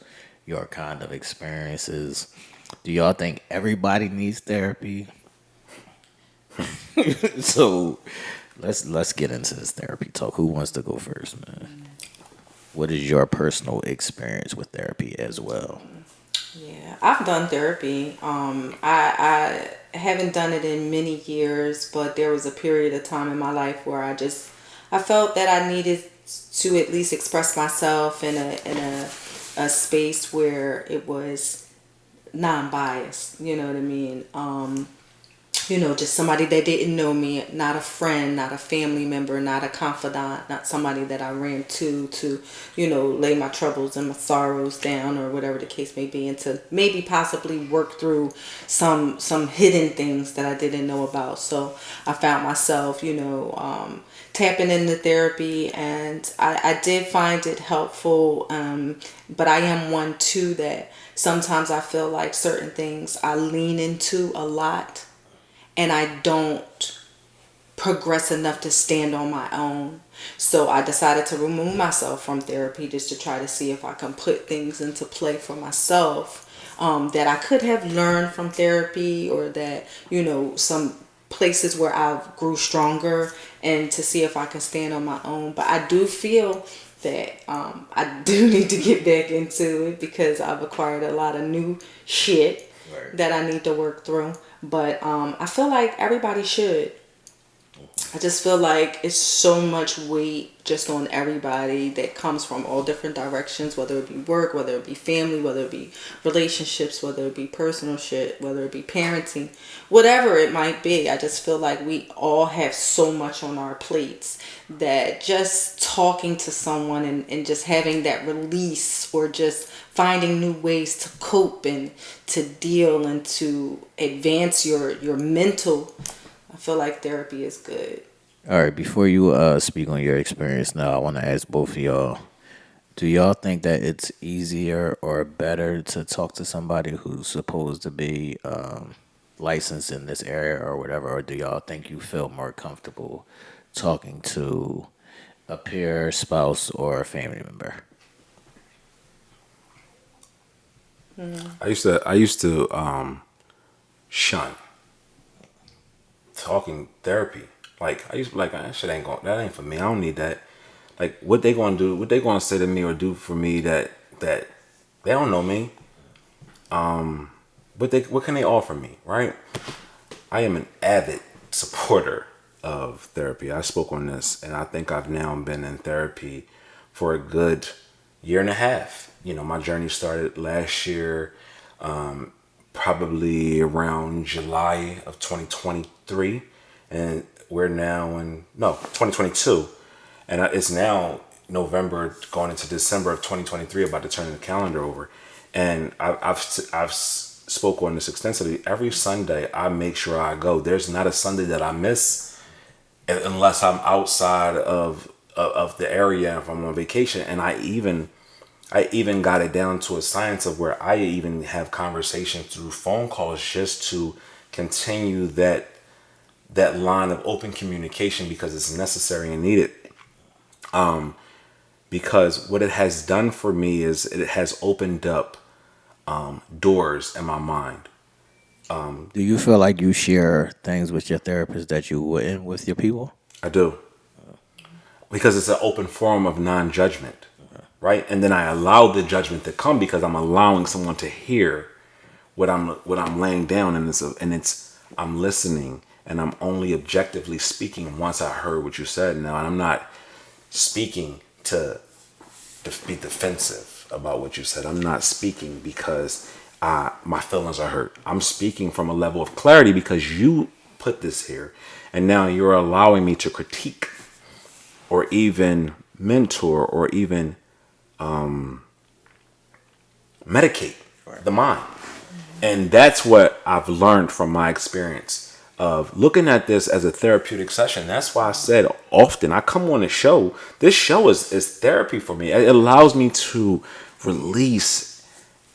S2: your kind of experiences? Do y'all think everybody needs therapy? So let's get into this therapy talk. Who wants to go first, man? What is your personal experience with therapy as well?
S3: Yeah, I've done therapy. I haven't done it in many years, but there was a period of time in my life where I felt that I needed to at least express myself in a space where it was non-biased. You know what I mean? Just somebody that didn't know me, not a friend, not a family member, not a confidant, not somebody that I ran to, lay my troubles and my sorrows down, or whatever the case may be, and to maybe possibly work through some hidden things that I didn't know about. So I found myself, tapping into therapy, and I did find it helpful. But I am one too that sometimes I feel like certain things I lean into a lot, and I don't progress enough to stand on my own. So I decided to remove myself from therapy just to try to see if I can put things into play for myself that I could have learned from therapy, or that, some places where I grew stronger, and to see if I can stand on my own. But I do feel that I do need to get back into it because I've acquired a lot of new shit that I need to work through. But I feel like everybody should. I just feel like it's so much weight just on everybody that comes from all different directions, whether it be work, whether it be family, whether it be relationships, whether it be personal shit, whether it be parenting, whatever it might be. I just feel like we all have so much on our plates that just talking to someone and just having that release, or just finding new ways to cope and to deal and to advance your mental, I feel like therapy is good.
S2: All right, before you speak on your experience now, I want to ask both of y'all, do y'all think that it's easier or better to talk to somebody who's supposed to be licensed in this area or whatever, or do y'all think you feel more comfortable talking to a peer, spouse, or a family member?
S1: I used to shun talking therapy. Like I used to be like, that shit ain't that ain't for me. I don't need that. Like what they gonna do? What they gonna say to me or do for me that they don't know me? What can they offer me? Right? I am an avid supporter of therapy. I spoke on this, and I think I've now been in therapy for a good year and a half. You know, my journey started last year, probably around July of 2023, and we're now in 2022, and it's now November going into December of 2023, about to turn the calendar over, and I've spoke on this extensively. Every Sunday, I make sure I go. There's not a Sunday that I miss unless I'm outside of the area if I'm on vacation. And I even got it down to a science of where I even have conversations through phone calls just to continue that line of open communication because it's necessary and needed. Because what it has done for me is it has opened up doors in my mind.
S2: Do you feel like you share things with your therapist that you wouldn't with your people?
S1: I do. Because it's an open forum of non-judgment, right? And then I allow the judgment to come because I'm allowing someone to hear what I'm laying down, and it's I'm listening, and I'm only objectively speaking once I heard what you said. Now, and I'm not speaking to be defensive about what you said. I'm not speaking because my feelings are hurt. I'm speaking from a level of clarity because you put this here, and now you're allowing me to critique or even mentor or even medicate the mind. And that's what I've learned from my experience of looking at this as a therapeutic session. That's why I said often I come on a show. This show is therapy for me. It allows me to release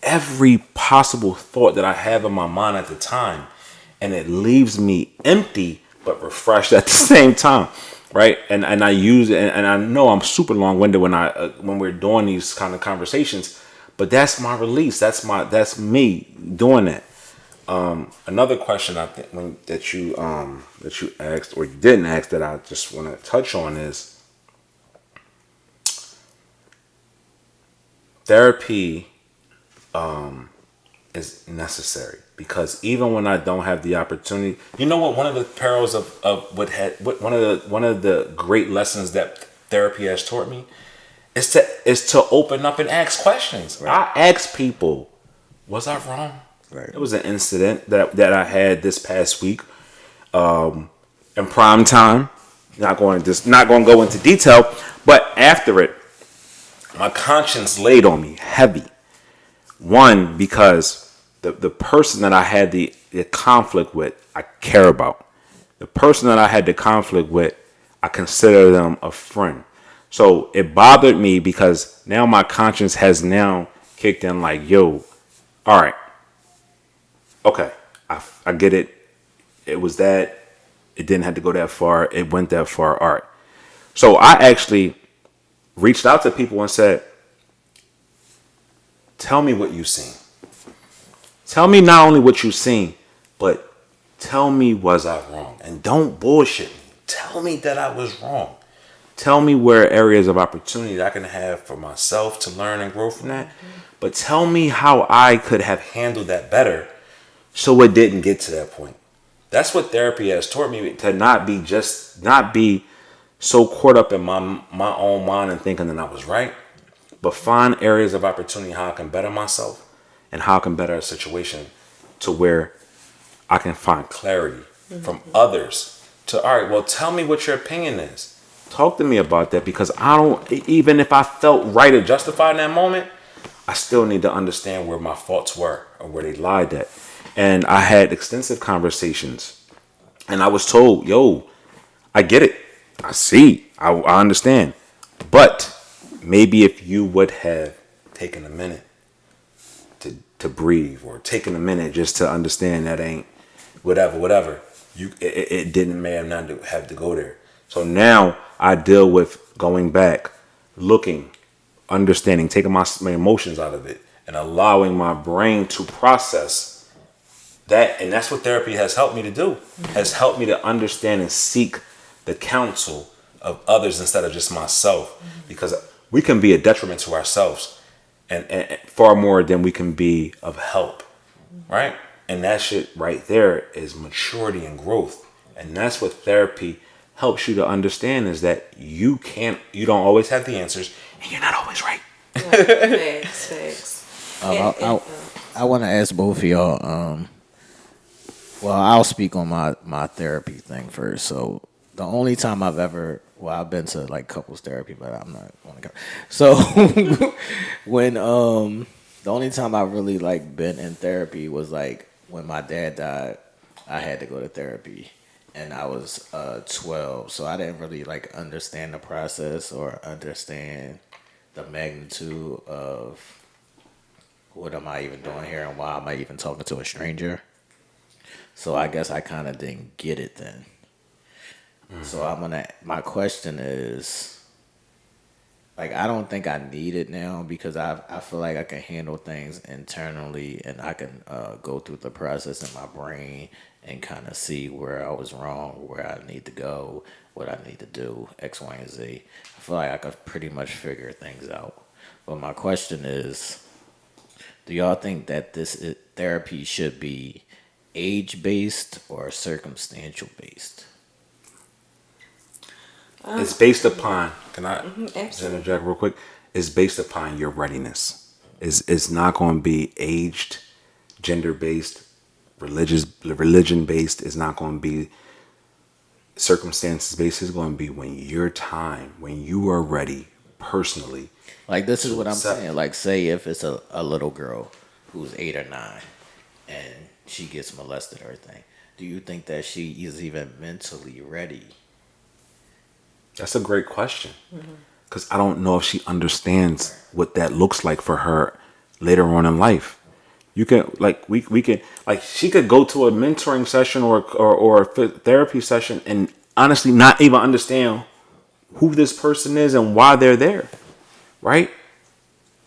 S1: every possible thought that I have in my mind at the time. And it leaves me empty but refreshed at the same time. Right. And I use it, and I know I'm super long winded when we're doing these kind of conversations, but that's my release. That's me doing that. Another question I think that you asked or you didn't ask that I just want to touch on is therapy is necessary, because even when I don't have the opportunity, you know what? One of the perils of one of the great lessons that therapy has taught me is to open up and ask questions. Right. I ask people, was I wrong? Right. It was an incident that I had this past week in prime time. Not going to go into detail, but after it, my conscience laid on me heavy. One, because the person that I had the conflict with, I care about. The person that I had the conflict with, I consider them a friend. So it bothered me because now my conscience has now kicked in like, yo, all right, okay, I get it. It was that. It didn't have to go that far. It went that far. All right. So I actually reached out to people and said, tell me what you've seen. Tell me not only what you've seen, but tell me, was I wrong? And don't bullshit me. Tell me that I was wrong. Tell me where areas of opportunity that I can have for myself to learn and grow from that. Mm-hmm. But tell me how I could have handled that better so it didn't get to that point. That's what therapy has taught me, to not be so caught up in my own mind and thinking that I was right, but find areas of opportunity how I can better myself and how I can better a situation to where I can find clarity from others to, all right, well, tell me what your opinion is. Talk to me about that, because even if I felt right or justified in that moment, I still need to understand where my faults were or where they lied at. And I had extensive conversations, and I was told, yo, I get it. I see. I understand. But maybe if you would have taken a minute to breathe, or taken a minute just to understand that ain't whatever. It didn't may have not have to go there. So now I deal with going back, looking, understanding, taking my emotions out of it, and allowing my brain to process that. And that's what therapy has helped me to do, has helped me to understand and seek the counsel of others instead of just myself, because we can be a detriment to ourselves and far more than we can be of help, right? And that shit right there is maturity and growth. And that's what therapy helps you to understand, is that you don't always have the answers, and you're not always right.
S3: Facts.
S2: I want to ask both of y'all. Well, I'll speak on my therapy thing first. So the only time I've been to like couples therapy, but I'm not going to go. So when the only time I really like been in therapy was like when my dad died. I had to go to therapy, and I was 12, so I didn't really like understand the process or understand the magnitude of what am I even doing here and why am I even talking to a stranger. So I guess I kind of didn't get it then. So my question is, like, I don't think I need it now because I feel like I can handle things internally, and I can go through the process in my brain and kind of see where I was wrong, where I need to go, what I need to do, X, Y, and Z. I feel like I could pretty much figure things out. But my question is, do y'all think that therapy should be age-based or circumstantial-based?
S1: It's based upon, can I
S3: Absolutely.
S1: interject real quick? It's based upon your readiness. It's not going to be aged, gender-based, religion-based. It's not going to be circumstances-based. It's going to be when you are ready personally.
S2: Like, this is what I'm
S1: accept.
S2: saying. Like, say if it's a little girl who's 8 or 9 and she gets molested or everything, do you think that she is even mentally ready?
S1: That's a great question, because I don't know if she understands what that looks like for her later on in life. You can we can, like, she could go to a mentoring session or a therapy session and honestly not even understand who this person is and why they're there, right?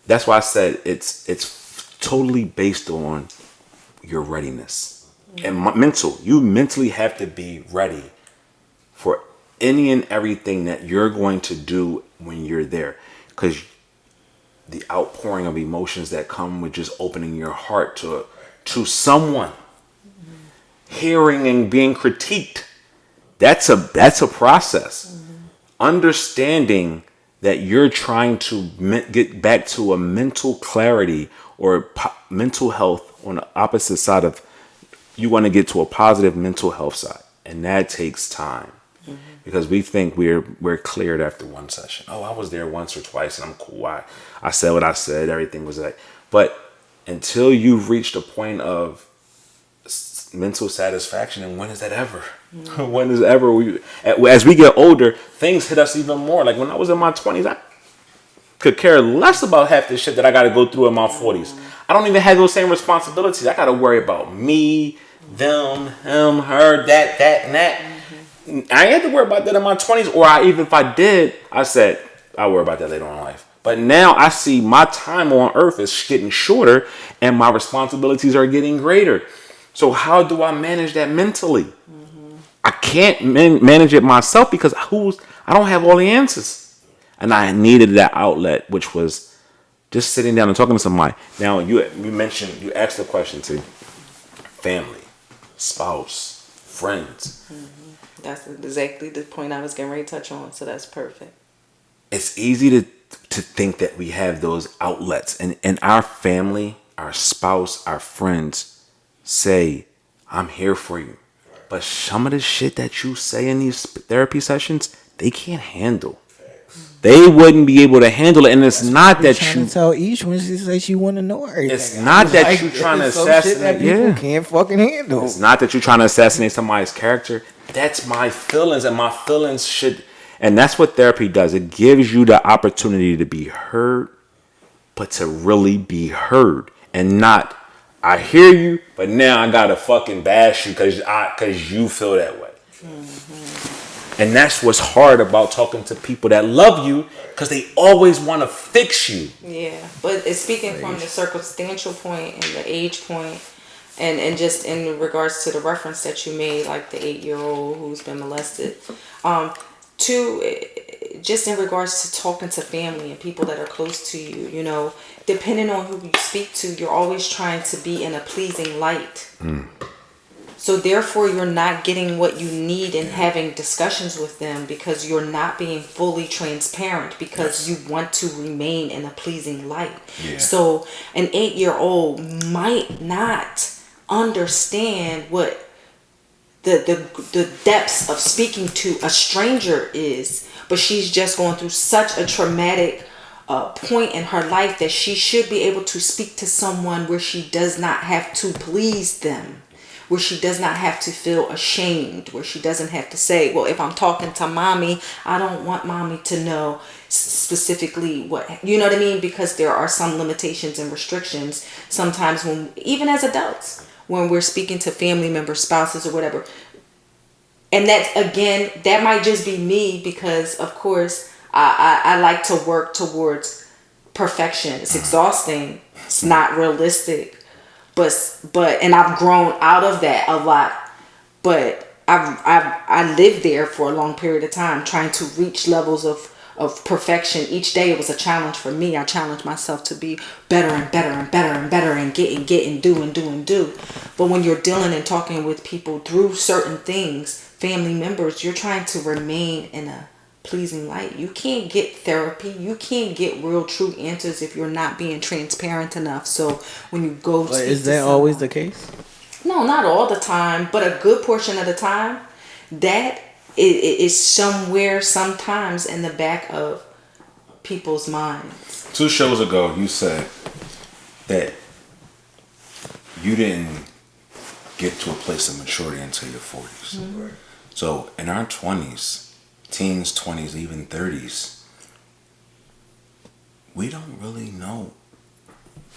S1: That's why I said it's totally based on your readiness and mental. You mentally have to be ready for any and everything that you're going to do when you're there, because the outpouring of emotions that come with just opening your heart to someone, hearing and being critiqued, that's a process. Understanding that you're trying to get back to a mental clarity or mental health on the opposite side of, you want to get to a positive mental health side, and that takes time. Because we think we're cleared after one session. Oh, I was there once or twice and I'm cool. I said what I said. Everything was like. But until you've reached a point of mental satisfaction, and when is that ever? When is ever as we get older, things hit us even more. Like when I was in my 20s, I could care less about half the shit that I got to go through in my 40s. I don't even have those same responsibilities. I got to worry about me, them, him, her, that, and that. I ain't had to worry about that in my 20s, or even if I did, I said, I'll worry about that later on in life. But now I see my time on earth is getting shorter and my responsibilities are getting greater. So how do I manage that mentally? I can't manage it myself because I don't have all the answers. And I needed that outlet, which was just sitting down and talking to somebody. Now, you asked the question to family, spouse, friends.
S3: That's exactly the point I was getting ready to touch on. So that's perfect.
S1: It's easy to think that we have those outlets, and our family, our spouse, our friends say, I'm here for you. But some of the shit that you say in these therapy sessions, they can't handle. They wouldn't be able to handle it, and it's not that
S2: trying
S1: you
S2: to tell Aisha when she says she want to know everything.
S1: It's not that you trying to assassinate.
S2: People can't fucking handle.
S1: It's not that you're trying to assassinate somebody's character. That's my feelings, and my feelings should. And that's what therapy does. It gives you the opportunity to be heard, but to really be heard, and not, I hear you, but now I gotta fucking bash you because you feel that way. And that's what's hard about talking to people that love you, because they always want to fix you.
S3: Yeah, but it's speaking from the circumstantial point and the age point, and just in regards to the reference that you made, like the 8-year-old who's been molested. Two, just in regards to talking to family and people that are close to you, you know, depending on who you speak to, you're always trying to be in a pleasing light. So therefore, you're not getting what you need in having discussions with them, because you're not being fully transparent, because you want to remain in a pleasing light.
S1: Yeah.
S3: So an 8-year-old might not understand what the depths of speaking to a stranger is, but she's just going through such a traumatic point in her life that she should be able to speak to someone where she does not have to please them, where she does not have to feel ashamed, where she doesn't have to say, well, if I'm talking to mommy, I don't want mommy to know specifically what, you know what I mean? Because there are some limitations and restrictions sometimes, when even as adults, when we're speaking to family members, spouses, or whatever. And that's, again, that might just be me, because of course I like to work towards perfection. It's exhausting. It's not realistic. But and I've grown out of that a lot. But I lived there for a long period of time, trying to reach levels of perfection. Each day it was a challenge for me. I challenged myself to be better and better and better and better, and get and do. But when you're dealing and talking with people through certain things, family members, you're trying to remain in a pleasing light. You can't get therapy. You can't get real true answers if you're not being transparent enough. So when you go
S2: But is that always the case?
S3: No, not all the time, but a good portion of the time, that is somewhere, sometimes in the back of people's minds.
S1: 2 shows ago, you said that you didn't get to a place of maturity until your 40s. Mm-hmm. So in our 20s, teens, 20s, even 30s, we don't really know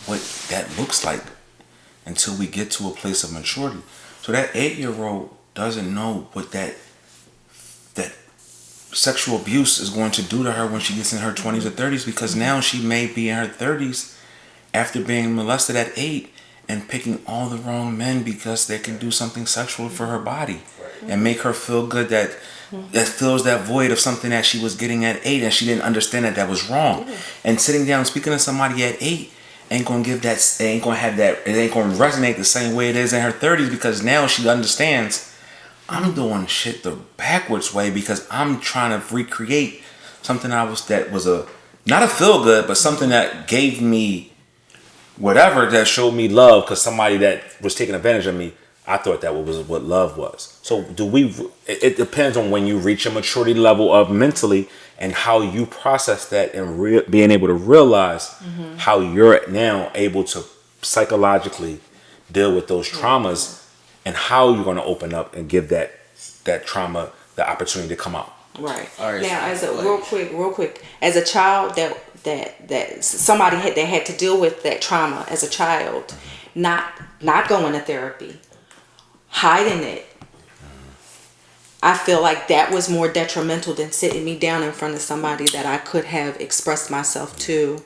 S1: what that looks like until we get to a place of maturity. So that 8-year-old doesn't know what that sexual abuse is going to do to her when she gets in her 20s or 30s, because now she may be in her 30s after being molested at 8 and picking all the wrong men because they can do something sexual for her body and make her feel good, that fills that void of something that she was getting at 8, and she didn't understand that was wrong. And sitting down and speaking to somebody at 8 ain't gonna give that, it ain't gonna have that, it ain't gonna resonate the same way it is in her 30s, because now she understands, I'm doing shit the backwards way, because I'm trying to recreate something that was a not a feel good, but something that gave me whatever, that showed me love, because somebody that was taking advantage of me, I thought that was what love was. So it depends on when you reach a maturity level of mentally, and how you process that, and being able to realize how you're now able to psychologically deal with those traumas, and how you're going to open up and give that trauma the opportunity to come out.
S3: Right.
S2: All right,
S3: Now,
S2: so
S3: as a real quick, as a child that somebody that had to deal with that trauma as a child, not going to therapy, hiding it, I feel like that was more detrimental than sitting me down in front of somebody that I could have expressed myself to.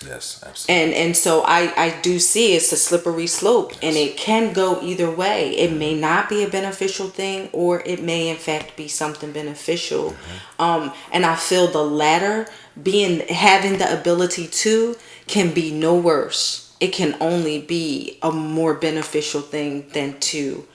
S1: Yes, absolutely.
S3: And so I do see it's a slippery slope, and it can go either way. It may not be a beneficial thing, or it may in fact be something beneficial. And I feel the latter, having the ability to, can be no worse. It can only be a more beneficial thing than to,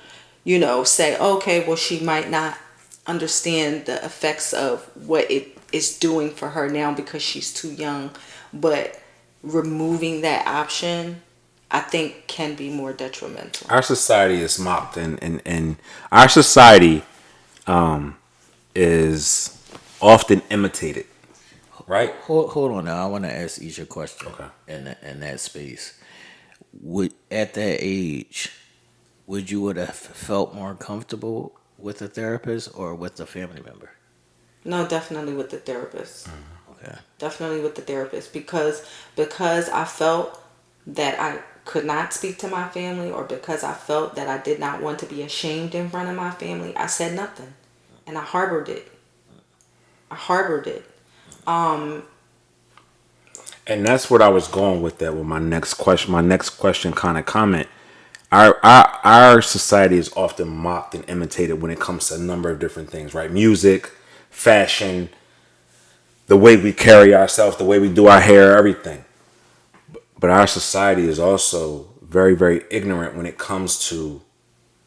S3: say, okay, well, she might not understand the effects of what it is doing for her now because she's too young. But removing that option, I think, can be more detrimental.
S1: Our society is mocked, and our society is often imitated, right?
S2: Hold on now. I want to ask Aisha a question.
S1: Okay.
S2: In that space, at that age, would you have felt more comfortable with a therapist or with a family member?
S3: No, definitely with the therapist.
S2: Okay.
S3: Definitely with the therapist, because I felt that I could not speak to my family, or because I felt that I did not want to be ashamed in front of my family, I said nothing, and I harbored it. harbored it.
S1: And that's what I was going with that with my next question. My next question kind of comment. Our society is often mocked and imitated when it comes to a number of different things, right? Music, fashion, the way we carry ourselves, the way we do our hair, everything. But our society is also very, very ignorant when it comes to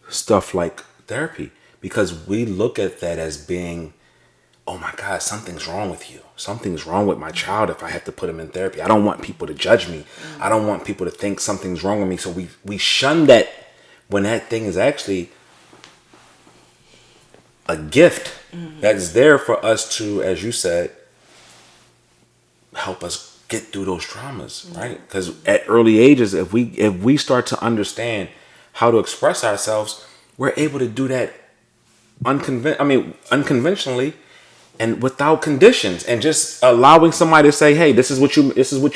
S1: stuff like therapy, because we look at that as being, oh my God, something's wrong with you. Something's wrong with my child if I have to put him in therapy. I don't want people to judge me. I don't want people to think something's wrong with me. So we shun that when that thing is actually a gift that's there for us to, as you said, help us get through those traumas, right? Because at early ages, if we start to understand how to express ourselves, we're able to do that unconventionally and without conditions, and just allowing somebody to say, hey, this is what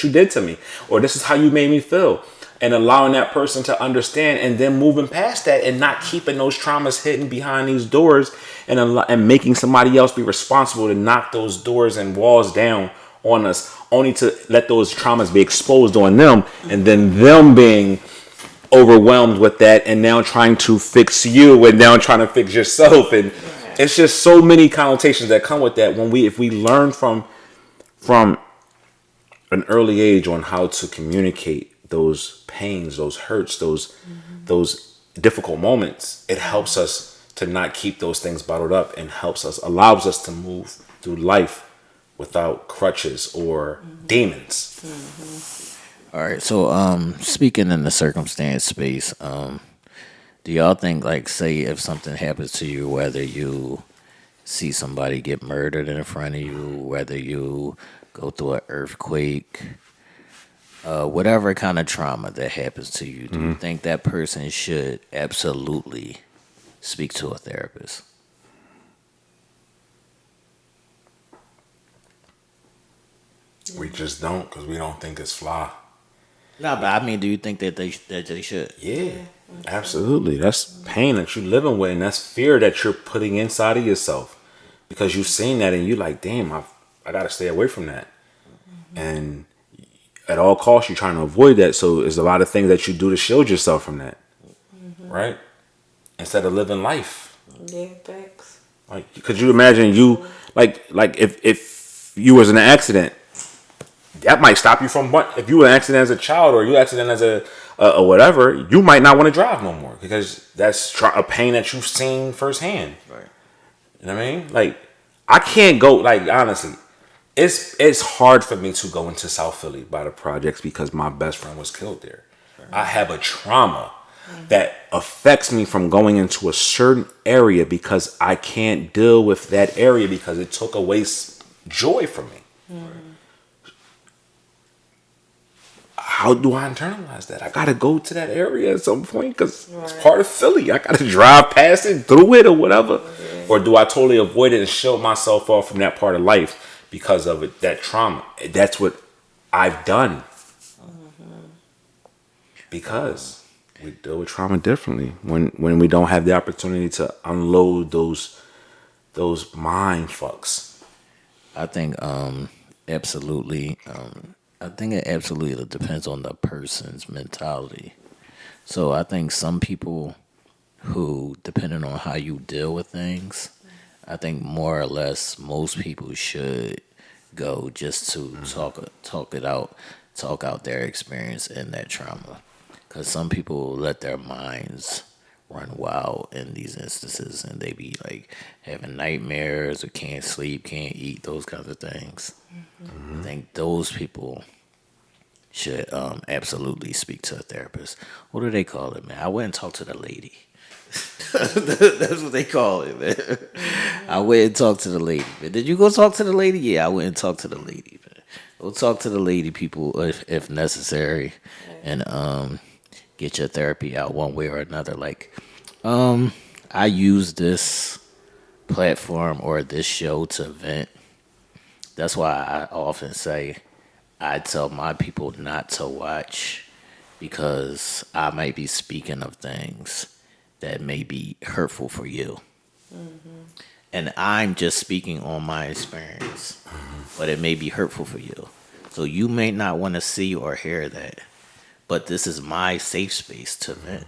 S1: you did to me, or this is how you made me feel, and allowing that person to understand, and then moving past that and not keeping those traumas hidden behind these doors, and making somebody else be responsible to knock those doors and walls down on us, only to let those traumas be exposed on them, and then them being overwhelmed with that, and now trying to fix you, and now trying to fix yourself. And it's just so many connotations that come with that. If we learn from an early age on how to communicate those pains, those hurts, those difficult moments, it helps us to not keep those things bottled up, and allows us to move through life without crutches or demons.
S2: All right. So, speaking in the circumstance space, do y'all think, like, say if something happens to you, whether you see somebody get murdered in front of you, whether you go through an earthquake, whatever kind of trauma that happens to you, do you think that person should absolutely speak to a therapist?
S1: We just don't, because we don't think it's fly.
S2: No, but I mean, do you think that they should?
S1: Yeah, absolutely. That's pain that you're living with, and that's fear that you're putting inside of yourself, because you've seen that and you're like, damn, I got to stay away from that. And at all costs, you're trying to avoid that. So there's a lot of things that you do to shield yourself from that, right? Instead of living life.
S3: Yeah, thanks.
S1: Like, could you imagine like if you was in an accident, that might stop you from what? If you were in an accident as a child, or you were an accident as a whatever, you might not want to drive no more, because that's a pain that you've seen firsthand.
S2: Right.
S1: You know what I mean? Like, I can't go, like, honestly, it's hard for me to go into South Philly by the projects, because my best friend was killed there. Right. I have a trauma that affects me from going into a certain area, because I can't deal with that area, because it took away joy from me. Right. How do I internalize that? I gotta go to that area at some point, because it's part of Philly. I gotta drive past it, through it, or whatever. Or do I totally avoid it and shield myself off from that part of life because of it, that trauma? That's what I've done. Because we deal with trauma differently when we don't have the opportunity to unload those mind fucks.
S2: I think absolutely. I think it absolutely depends on the person's mentality. So I think some people who, depending on how you deal with things, I think more or less most people should go just to talk out their experience in that trauma. Because some people let their minds run wild in these instances, and they be like having nightmares or can't sleep, can't eat, those kinds of things. I think those people should absolutely speak to a therapist. What do they call it, man? I went and talked to the lady. That's what they call it, man. I went and talked to the lady. Man. Did you go talk to the lady? Yeah, I went and talked to the lady, man. Go talk to the lady, people, if necessary, and get your therapy out one way or another. Like, I use this platform or this show to vent. That's why I often say I tell my people not to watch, because I might be speaking of things that may be hurtful for you. And I'm just speaking on my experience, but it may be hurtful for you. So you may not want to see or hear that, but this is my safe space to vent.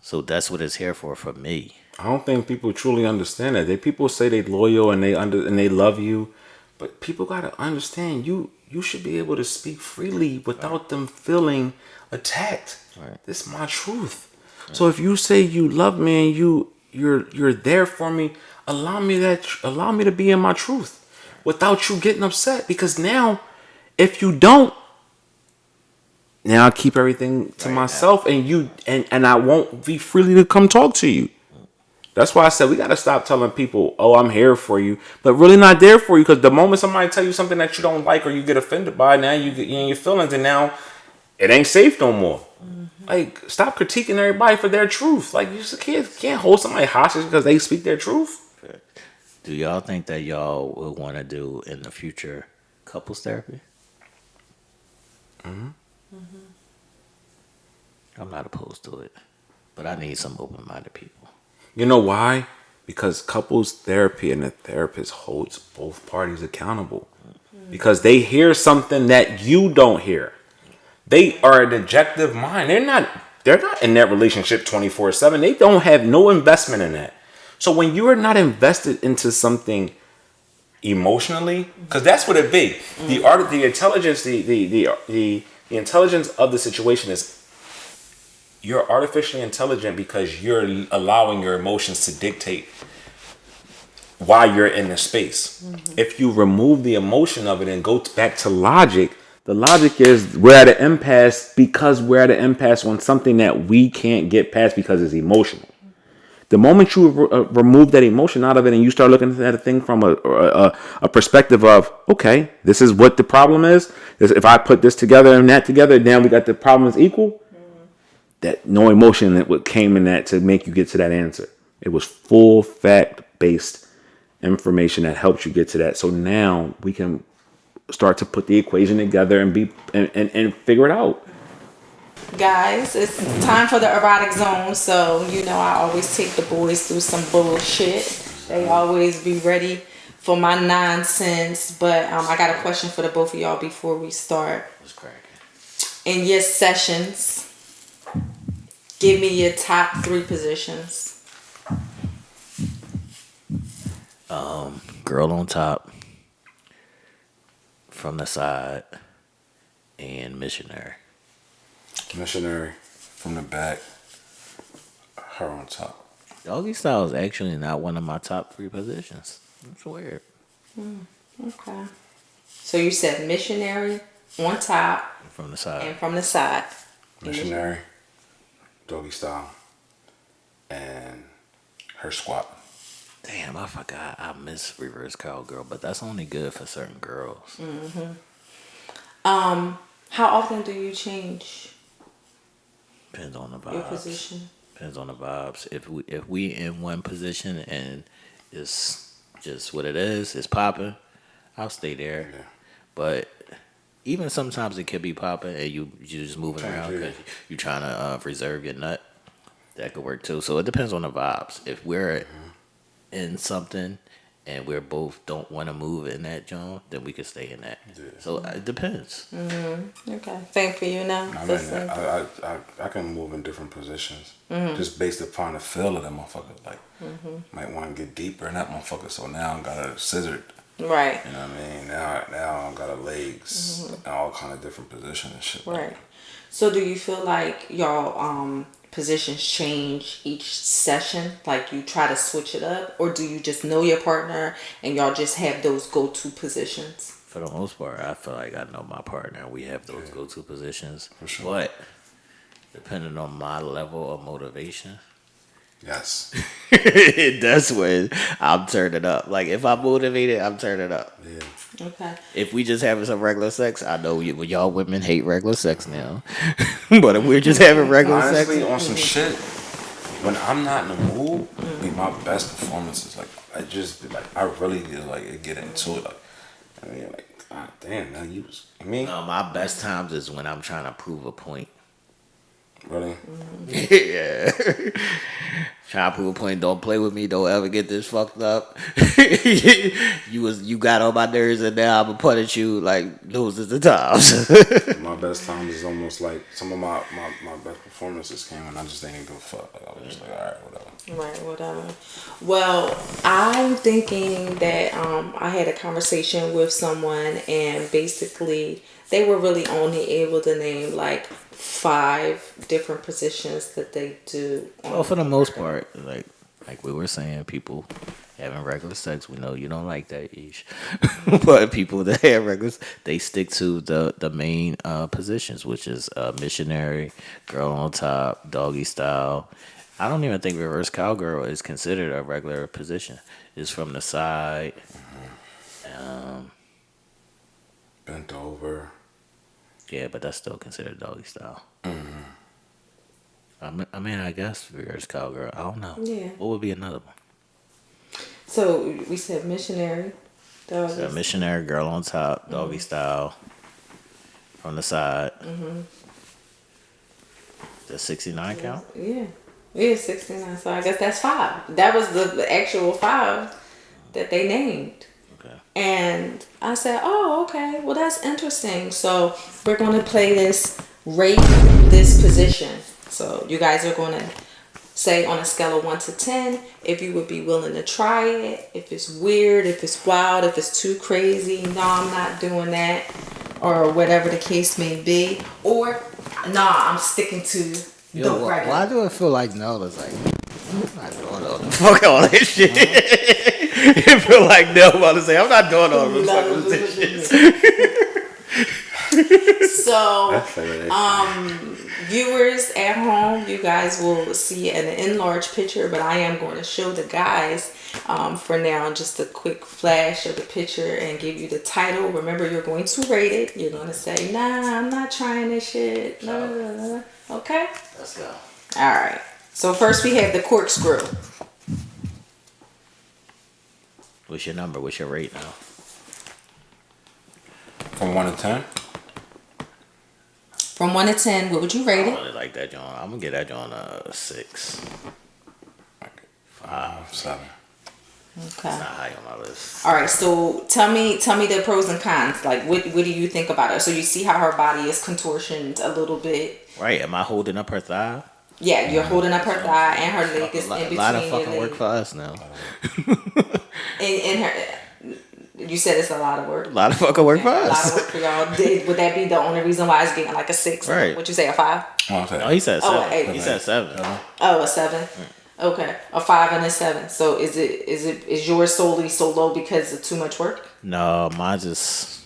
S2: So that's what it's here for me.
S1: I don't think people truly understand that. People say they loyal and they love you, but people gotta understand you should be able to speak freely without them feeling attacked.
S2: Right.
S1: This is my truth. So if you say you love me and you're there for me, allow me to be in my truth without you getting upset. Because now, if you don't, now I keep everything to myself, and I won't be freely to come talk to you. That's why I said we got to stop telling people, "Oh, I'm here for you," but really not there for you. Because the moment somebody tell you something that you don't like or you get offended by, now you get in your feelings, and now it ain't safe no more. Like, stop critiquing everybody for their truth. Like, you just can't hold somebody hostage because they speak their truth.
S2: Do y'all think that y'all would want to do in the future couples therapy? I'm not opposed to it, but I need some open-minded people.
S1: You know why? Because couples therapy and the therapist holds both parties accountable. Because they hear something that you don't hear. They are an objective mind. They're not in that relationship 24/7. They don't have no investment in that. So when you are not invested into something emotionally, because that's what it be. The intelligence, the intelligence of the situation is you're artificially intelligent because you're allowing your emotions to dictate why you're in the space. If you remove the emotion of it and go back to logic, the logic is we're at an impasse because we're at an impasse on something that we can't get past because it's emotional. The moment you remove that emotion out of it and you start looking at a thing from a perspective of, okay, this is what the problem is. If I put this together and that together, now we got the problem is equal. That no emotion that came in that to make you get to that answer. It was full fact-based information that helps you get to that. So now we can start to put the equation together and figure it out.
S3: Guys, it's time for the erotic zone. So, I always take the boys through some bullshit. They always be ready for my nonsense. But I got a question for the both of y'all before we start.
S2: What's cracking?
S3: In your sessions, give me your top 3 positions.
S2: Girl on top, from the side, and missionary.
S1: Missionary from the back, her on top.
S2: Doggy style is actually not one of my top 3 positions. That's weird.
S3: Okay. So you said missionary on top
S2: From the side.
S3: and from the side.
S1: Missionary, doggy style, and her squat.
S2: Damn, I forgot. I miss reverse cowgirl, but that's only good for certain girls.
S3: How often do you change
S2: Depends on the vibes.
S3: your position?
S2: Depends on the vibes. If we in one position and it's just what it is, it's popping, I'll stay there.
S1: Yeah.
S2: But even sometimes it could be popping and you just moving around because you're trying to reserve your nut. That could work too. So it depends on the vibes. If we're in something and we're both don't want to move in that joint, then we can stay in that. Yeah. So it depends.
S3: Okay. Same for you now?
S1: I can move in different positions just based upon the feel of that motherfucker. Like, might want to get deeper in that motherfucker. So now I got a scissored.
S3: Right.
S1: You know what I mean? Now I got a legs in all kind of different positions and shit.
S3: Right. So do you feel like y'all positions change each session? Like you try to switch it up? Or do you just know your partner and y'all just have those go-to positions?
S2: For the most part, I feel like I know my partner and we have those go-to positions.
S1: For sure.
S2: But depending on my level of motivation,
S1: yes,
S2: that's when I'm turning up. Like if I'm motivated, I'm turning up.
S1: Yeah.
S3: Okay.
S2: If we just having some regular sex, I know y'all women hate regular sex now. But if we're just having regular
S1: Honestly,
S2: sex,
S1: on some shit, when I'm not in the mood, like my best performances, like I just be like, I really just like get into it. Like, I mean, like, God damn, now you was me.
S2: no, my best times is when I'm trying to prove a point.
S1: Really?
S2: Yeah. Trying to prove a point. Don't play with me. Don't ever get this fucked up. You got on my nerves, and now I'm gonna punish you like those are the times.
S1: My best times is almost like some of my best performances came when I just didn't give a fuck. Like, I was just like, all right, whatever.
S3: Right, whatever. Well, I'm thinking that I had a conversation with someone, and basically they were really only able to name like 5 different positions that they do.
S2: Well, for the most part, like we were saying, people having regular sex, we know you don't like that, Ish. But people that have regular, they stick to the main positions, which is missionary, girl on top, doggy style. I don't even think reverse cowgirl is considered a regular position. It's from the side.
S1: Bent over.
S2: Yeah, but that's still considered doggy style. I mean, I guess reverse cowgirl. I don't know.
S3: Yeah.
S2: What would be another one?
S3: So we said missionary, doggy.
S2: So missionary, girl on top, doggy style, from the side. Does 69 count?
S3: Yeah. Yeah, 69. So I guess that's 5. That was the actual 5 that they named.
S2: Okay.
S3: And I said, oh, okay. Well, that's interesting. So we're going to play this, rate this position. So you guys are going to say on a scale of 1 to 10 if you would be willing to try it, if it's weird, if it's wild, if it's too crazy. No, I'm not doing that, or whatever the case may be. Or, nah, I'm sticking to the regular.
S2: Why do I feel like Nell is like, I'm not doing all the fuck all that shit? It feel like Nell about to say, I'm not doing all this fucking shit.
S3: So, viewers at home, you guys will see an enlarged picture, but I am going to show the guys for now just a quick flash of the picture and give you the title. Remember, you're going to rate it. You're going to say, nah, I'm not trying this shit. Blah, blah, blah. Okay?
S2: Let's go.
S3: All right. So first we have the corkscrew.
S2: What's your number? What's your rate now?
S1: From 1 to 10?
S3: From 1 to 10, what would you rate
S2: I
S3: it?
S2: really like that John. I'm gonna get that John a 6.
S1: 5, 7.
S3: Okay.
S2: It's not high on my list.
S3: All right. So tell me the pros and cons. Like, what do you think about it? So you see how her body is contortioned a little bit.
S2: Right? Am I holding up her thigh?
S3: Yeah, you're holding up her thigh, and her leg is in between
S2: A lot of
S3: your
S2: fucking
S3: legs.
S2: work for us now.
S3: And her, you said it's a lot of work.
S2: A lot of fucking work for
S3: A lot of
S2: us.
S3: work for y'all. Would that be the only reason why it's getting like a 6?
S2: Right.
S3: What you say, a 5?
S2: No, he said 7.
S3: Oh,
S2: He said 7.
S3: Oh, a 7. Okay, a 5 and a 7. So is yours solely so low because of too much work?
S2: No, mine's just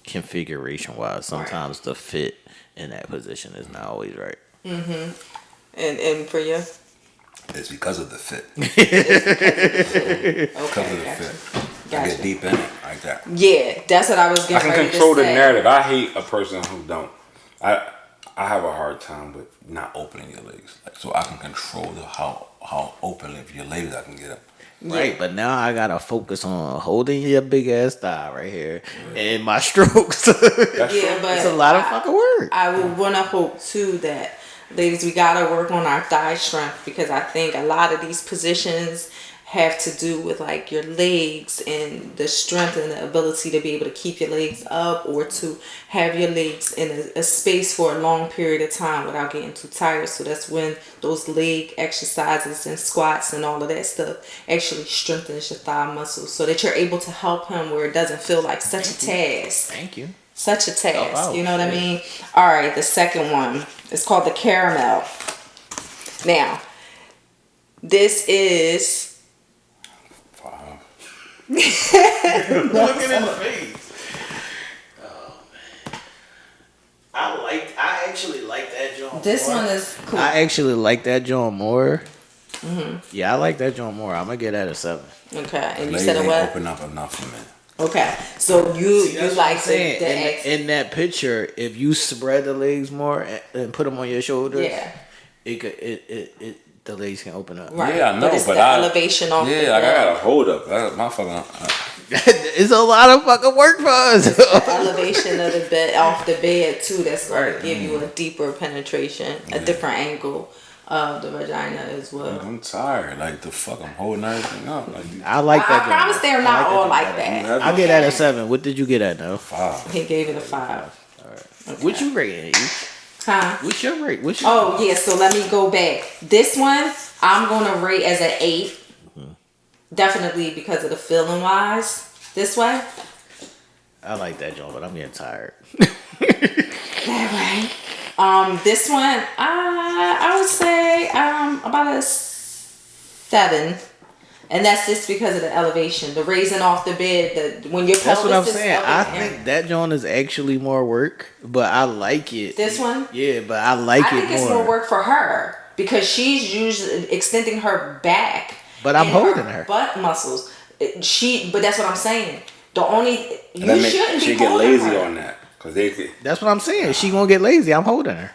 S2: configuration wise. Sometimes the fit in that position is not always right.
S3: And for you?
S1: It's because of the fit.
S3: Okay,
S1: Because of the
S3: gotcha.
S1: fit. I
S3: Gotcha.
S1: get deep in it like that.
S3: Yeah, that's what I was
S1: I
S3: getting
S1: can
S3: ready
S1: control
S3: to
S1: the
S3: say.
S1: narrative. I hate a person who don't. I have a hard time with not opening your legs. Like, so I can control how openly if your ladies I can get up.
S2: Right, but now I gotta focus on holding your big ass thigh right here and my strokes.
S3: Yeah, but
S2: It's a lot of fucking work.
S3: I would want to hope too that, ladies, we gotta work on our thigh strength, because I think a lot of these positions have to do with like your legs and the strength and the ability to be able to keep your legs up, or to have your legs in a space for a long period of time without getting too tired. So that's when those leg exercises and squats and all of that stuff actually strengthens your thigh muscles, so that you're able to help him where it doesn't feel like such a task.
S2: Thank you.
S3: Such a task.
S2: Oh,
S3: You know what I
S2: shit.
S3: mean? All right, the second one is called the caramel. Now, this is
S1: 5.
S2: Look at his face. Oh man, I actually like that joint.
S3: this
S2: more.
S3: one is cool.
S2: I actually like that joint more. Yeah, I like that joint more. I'm gonna get that a 7.
S3: Okay, and you
S1: Legs
S3: said a
S1: ain't
S3: what?
S1: open up enough for me.
S3: Okay, so you
S2: That's what
S3: like
S2: I'm saying.
S3: the ex-
S2: In that picture, if you spread the legs more and put them on your shoulders,
S3: yeah.
S2: the legs can open up.
S3: Right.
S1: Yeah, I know,
S3: But it's
S1: but
S3: the elevation off the
S1: Yeah, like I
S3: bed.
S1: gotta hold up. My fucking.
S2: It's a lot of fucking work for us.
S3: The elevation of the bed off the bed too. That's going
S2: Right.
S3: to give you a deeper penetration, a different angle of the vagina as well.
S1: I'm tired. Like the fuck, I'm holding everything up. Like
S2: I like
S3: I
S2: that.
S3: promise they're not all like that.
S2: I get that a 7. What did you get at though?
S1: 5.
S3: He gave it a 5.
S2: All right. Okay. What you rating?
S3: Huh?
S2: What's your rate? What's your
S3: Oh yeah, so let me go back. This one I'm gonna rate as an 8. Mm-hmm. Definitely because of the feeling wise. This way.
S2: I like that joint, but I'm getting tired.
S3: That way. This one, I would say about a 7, and that's just because of the elevation, the raising off the bed, when your pelvis.
S2: That's what I'm saying. I
S3: elevated.
S2: think that joint is actually more work, but I like it.
S3: This one,
S2: yeah, but I like it more.
S3: I think it's more work for her because she's usually extending her back.
S2: But I'm holding her
S3: butt muscles. But that's what I'm saying. The only you shouldn't be
S1: she get
S3: holding
S1: lazy
S3: her.
S1: on that because they.
S2: That's what I'm saying. She gonna get lazy. I'm holding her.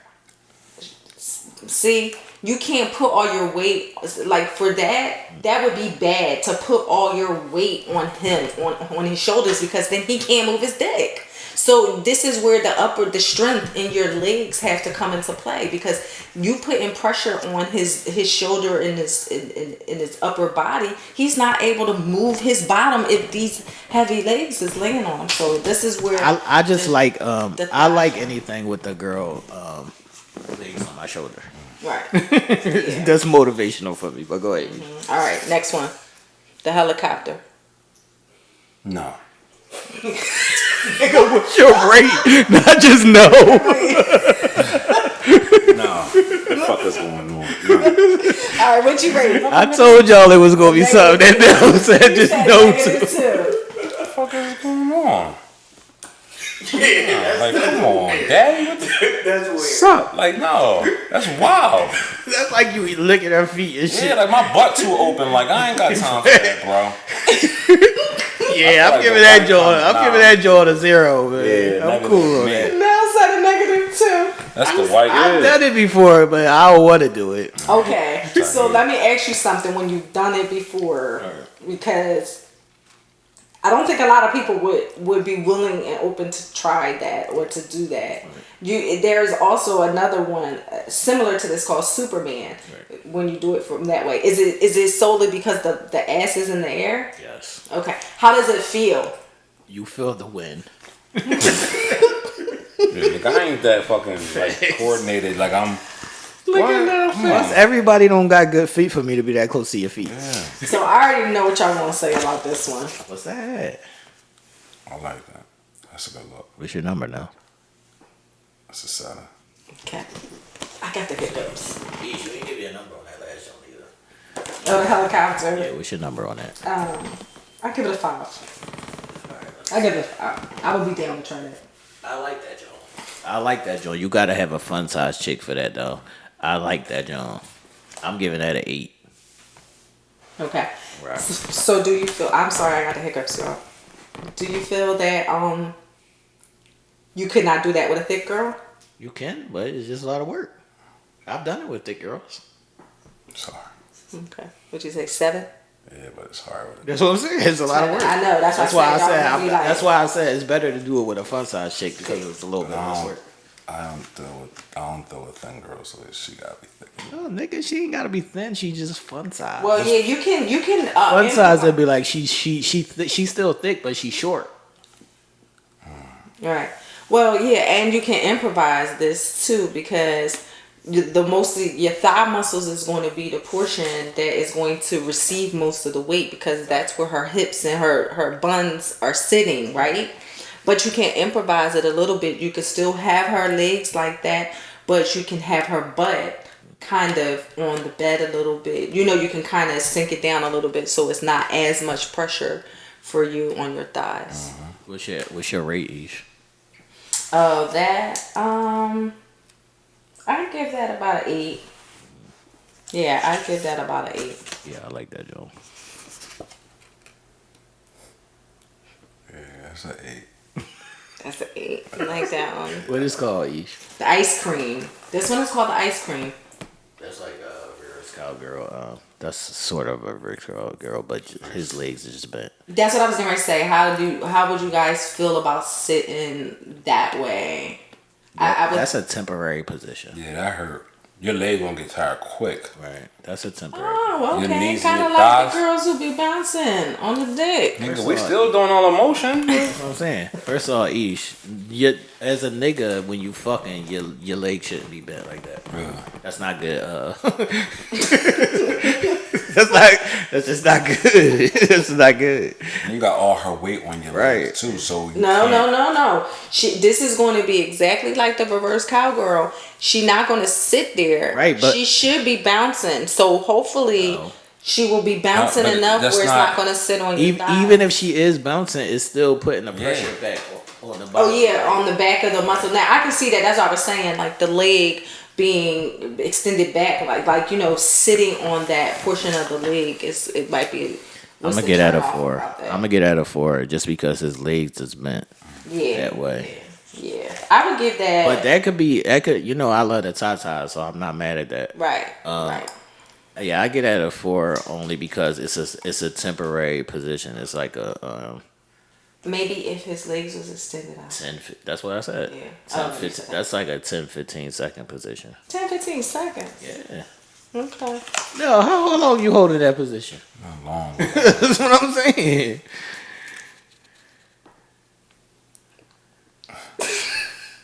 S3: See, you can't put all your weight like for that. That would be bad to put all your weight on him on his shoulders because then he can't move his dick. So this is where the strength in your legs have to come into play because you putting pressure on his shoulder and his upper body. He's not able to move his bottom if these heavy legs is laying on him. So this is where
S2: I just like I like anything with the girl legs on my shoulder.
S3: Right. Yeah.
S2: That's motivational for me. But go ahead.
S3: Mm-hmm. All right, next one, the helicopter.
S1: No.
S2: Nigga, what's your rate? Not just no.
S1: No. What the fuck is going on? No.
S3: All right, what you rate?
S2: I told y'all it was gonna be something that Nell said just no to.
S1: What the fuck is going on? Yeah, like come on, Daddy. What the
S2: That's weird.
S1: suck? Like no, that's wild.
S2: That's like you licking her feet and shit.
S1: Yeah, like my butt too open. Like I ain't got time for that, bro.
S2: Yeah, I'm
S1: like
S2: giving
S1: a
S2: that
S1: white
S2: joint.
S1: comment.
S2: I'm
S1: Nah.
S2: giving that joint a 0, man.
S1: Yeah,
S2: I'm cool on that.
S3: Nell said a -2.
S1: That's the white.
S2: I've done it before, but I don't want to do it.
S3: Okay, so let me ask you something when you've done it before, because I don't think a lot of people would be willing and open to try that or to do that. There's also another one similar to this called Superman. Right. When you do it from that way, is it solely because the ass is in the air?
S2: Yes.
S3: Okay. How does it feel?
S2: You feel the wind.
S1: Yeah, like, I ain't that fucking like coordinated. Like I'm.
S3: Look at that
S2: Plus, everybody don't got good feet for me to be that close to your feet.
S1: Yeah,
S3: So I already know what y'all want to say about this one.
S2: What's that?
S1: I like that. That's a good look.
S2: What's your number now?
S1: That's a 7.
S3: Okay. I got the hiccups.
S2: You didn't give me a number on that last one either.
S3: Oh, the helicopter.
S2: Yeah, what's your number on that?
S3: I give it a 5. I give it a 5. I would be down to try that.
S2: I like that, Joe. I like that, Joe. You gotta have a fun size chick for that, though. I like that, Joe. I'm giving that an 8.
S3: Okay.
S2: Right.
S3: So do you feel? I'm sorry, I got the hiccups, y'all. Do you feel that you could not do that with a thick girl?
S2: You can, but it's just a lot of work. I've done it with thick girls.
S1: Sorry.
S3: Okay. Would you say 7?
S1: Yeah, but it's hard with it.
S2: That's what I'm saying. It's a lot of work.
S3: I know. That's
S2: why I
S3: y'all
S2: said.
S3: would be like-
S2: That's why I said it's better to do it with a fun size chick because it's a little bit less work.
S1: I don't deal with thin girls, so she gotta be thick.
S2: No, nigga, she ain't gotta be thin. She just fun size.
S3: Well, yeah, you can.
S2: Fun size would be like she's still thick, but she's short.
S3: Right. Well, yeah, and you can improvise this too because the mostly your thigh muscles is going to be the portion that is going to receive most of the weight because that's where her hips and her buns are sitting, right? But you can improvise it a little bit. You can still have her legs like that, but you can have her butt kind of on the bed a little bit. You know, you can kind of sink it down a little bit so it's not as much pressure for you on your thighs.
S2: What's your rate, Ish?
S3: I give that about an 8. Yeah, I give that about an 8.
S2: Yeah, I like that, Joe.
S1: Yeah, that's an 8.
S3: That's an 8. I like that one.
S2: What is called, Ish?
S3: The ice cream. This one is called the ice cream.
S2: That's like a reverse cowgirl. That's sort of a reverse cowgirl, but his legs are just bent.
S3: That's what I was going to say. How would you guys feel about sitting that way?
S2: That's a temporary position.
S1: Yeah, that hurt. your leg gonna get tired quick.
S2: Right. That's a temporary.
S3: Oh,
S1: Your
S3: okay.
S1: knees
S3: Kind
S1: and
S3: of
S1: your
S3: like the
S1: thighs.
S3: girls who be bouncing on the dick.
S1: Nigga, we still doing all emotion.
S2: That's what I'm saying. First of all, Ish, as a nigga, when you fucking, your leg shouldn't be bent like that.
S1: Yeah.
S2: That's not good. That's just not good. That's not good.
S1: You got all her weight on your
S2: Right.
S1: legs too, so you
S3: No.
S1: can't-
S3: This is going to be exactly like the reverse cowgirl. She not going to sit there.
S2: Right, but-
S3: she should be bouncing. So hopefully
S2: No.
S3: she will be bouncing
S1: but
S3: enough
S1: that's
S3: where it's
S1: not-
S3: not going to sit on your thigh.
S2: Even if she is bouncing, it's still putting the pressure back on the bottom.
S3: Oh yeah, on the back of the muscle. Now I can see that. That's what I was saying. Like the leg being extended back, like sitting on that portion of the leg it might be.
S2: I'm gonna get at a 4. I'm gonna get at a 4 just because his legs is bent that way.
S3: Yeah, I would give that.
S2: But that could I love the tatas, so I'm not mad at that.
S3: Right. Right.
S2: Yeah, I get at a 4 only because it's a temporary position. It's like a
S3: Maybe if his legs was extended out.
S2: 10. That's what I said.
S3: Yeah.
S2: 10, 15, that's like a 10-15 second position.
S3: 10-15 seconds.
S2: Yeah.
S3: Okay.
S2: No, how long you holding that position?
S1: Not long.
S2: That's what I'm saying.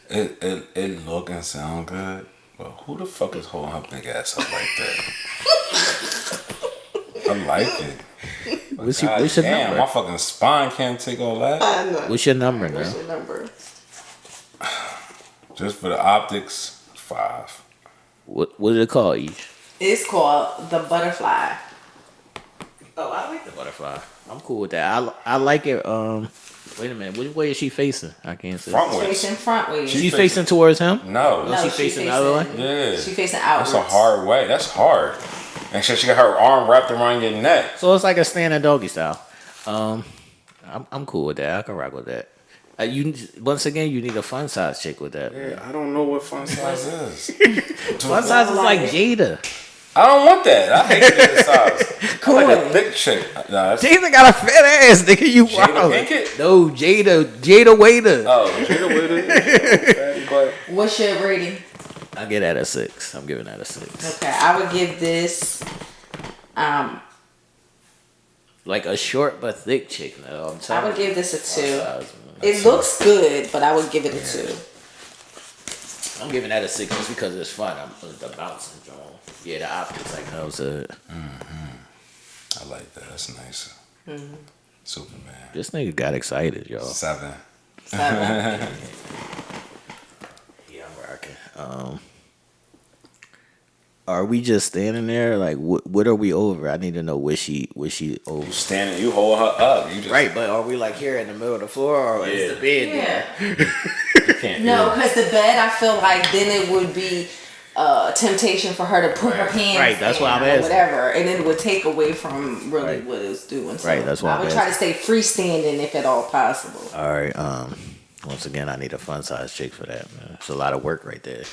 S1: It look and sound good, but who the fuck is holding her big ass up like that? I like it.
S2: What's your
S1: Damn,
S2: number?
S1: my fucking spine can't take all that.
S3: I know.
S2: What's your number now?
S3: What's your number?
S1: Just for the optics, 5.
S2: What is it called, Ish?
S3: It's called the butterfly.
S2: Oh, I like the butterfly. I'm cool with that. I like it. Wait a minute. Which way is she facing? I can't see.
S1: Frontwards.
S3: Facing frontwards.
S2: She's facing towards him.
S1: No.
S2: No, she facing the other way?
S1: Yeah.
S3: She facing outwards.
S1: That's a hard way. That's hard. And she got her arm wrapped around your neck.
S2: So it's like a standing doggy style. I'm cool with that. I can rock with that. Once again, you need a fun size chick with that.
S1: Yeah, I don't know what fun size is.
S2: Fun size is like Jada.
S1: I don't want that. I hate that size. I like a thick chick. Nah, that's
S2: Jada got a fat ass, nigga. You
S1: Jada
S2: wild.
S1: Pinkett?
S2: No, Jada Waiter.
S1: Oh, Jada with it.
S3: What's your rating?
S2: I get that a 6. I'm giving that a 6.
S3: Okay, I would give this.
S2: Like a short but thick chick. No, I'm telling
S3: I would give this a 2.
S2: size,
S3: It looks good, but I would give it a 2.
S2: I'm giving that a 6 just because it's fun. The bouncing joint. Yeah, the optics, like Nell said.
S1: I like that. That's nice. Superman.
S2: This nigga got excited, y'all.
S1: 7.
S2: Yeah, I'm rocking. Are we just standing there? Like, what are we over? I need to know what she over.
S1: You standing, you hold her up. You just
S2: Right, but are we like here in the middle of the floor, or is the bed there?
S1: You can't.
S3: No, because the bed, I feel like then it would be temptation for her to put her hands
S2: Right, that's why I'm
S3: in or
S2: asking.
S3: whatever, and it would take away from really what it's doing. So
S2: Right, that's why
S3: I
S2: I'm
S3: would try to
S2: asking.
S3: stay freestanding if at all possible.
S2: All right. Once again, I need a fun size chick for that, man. It's a lot of work right there.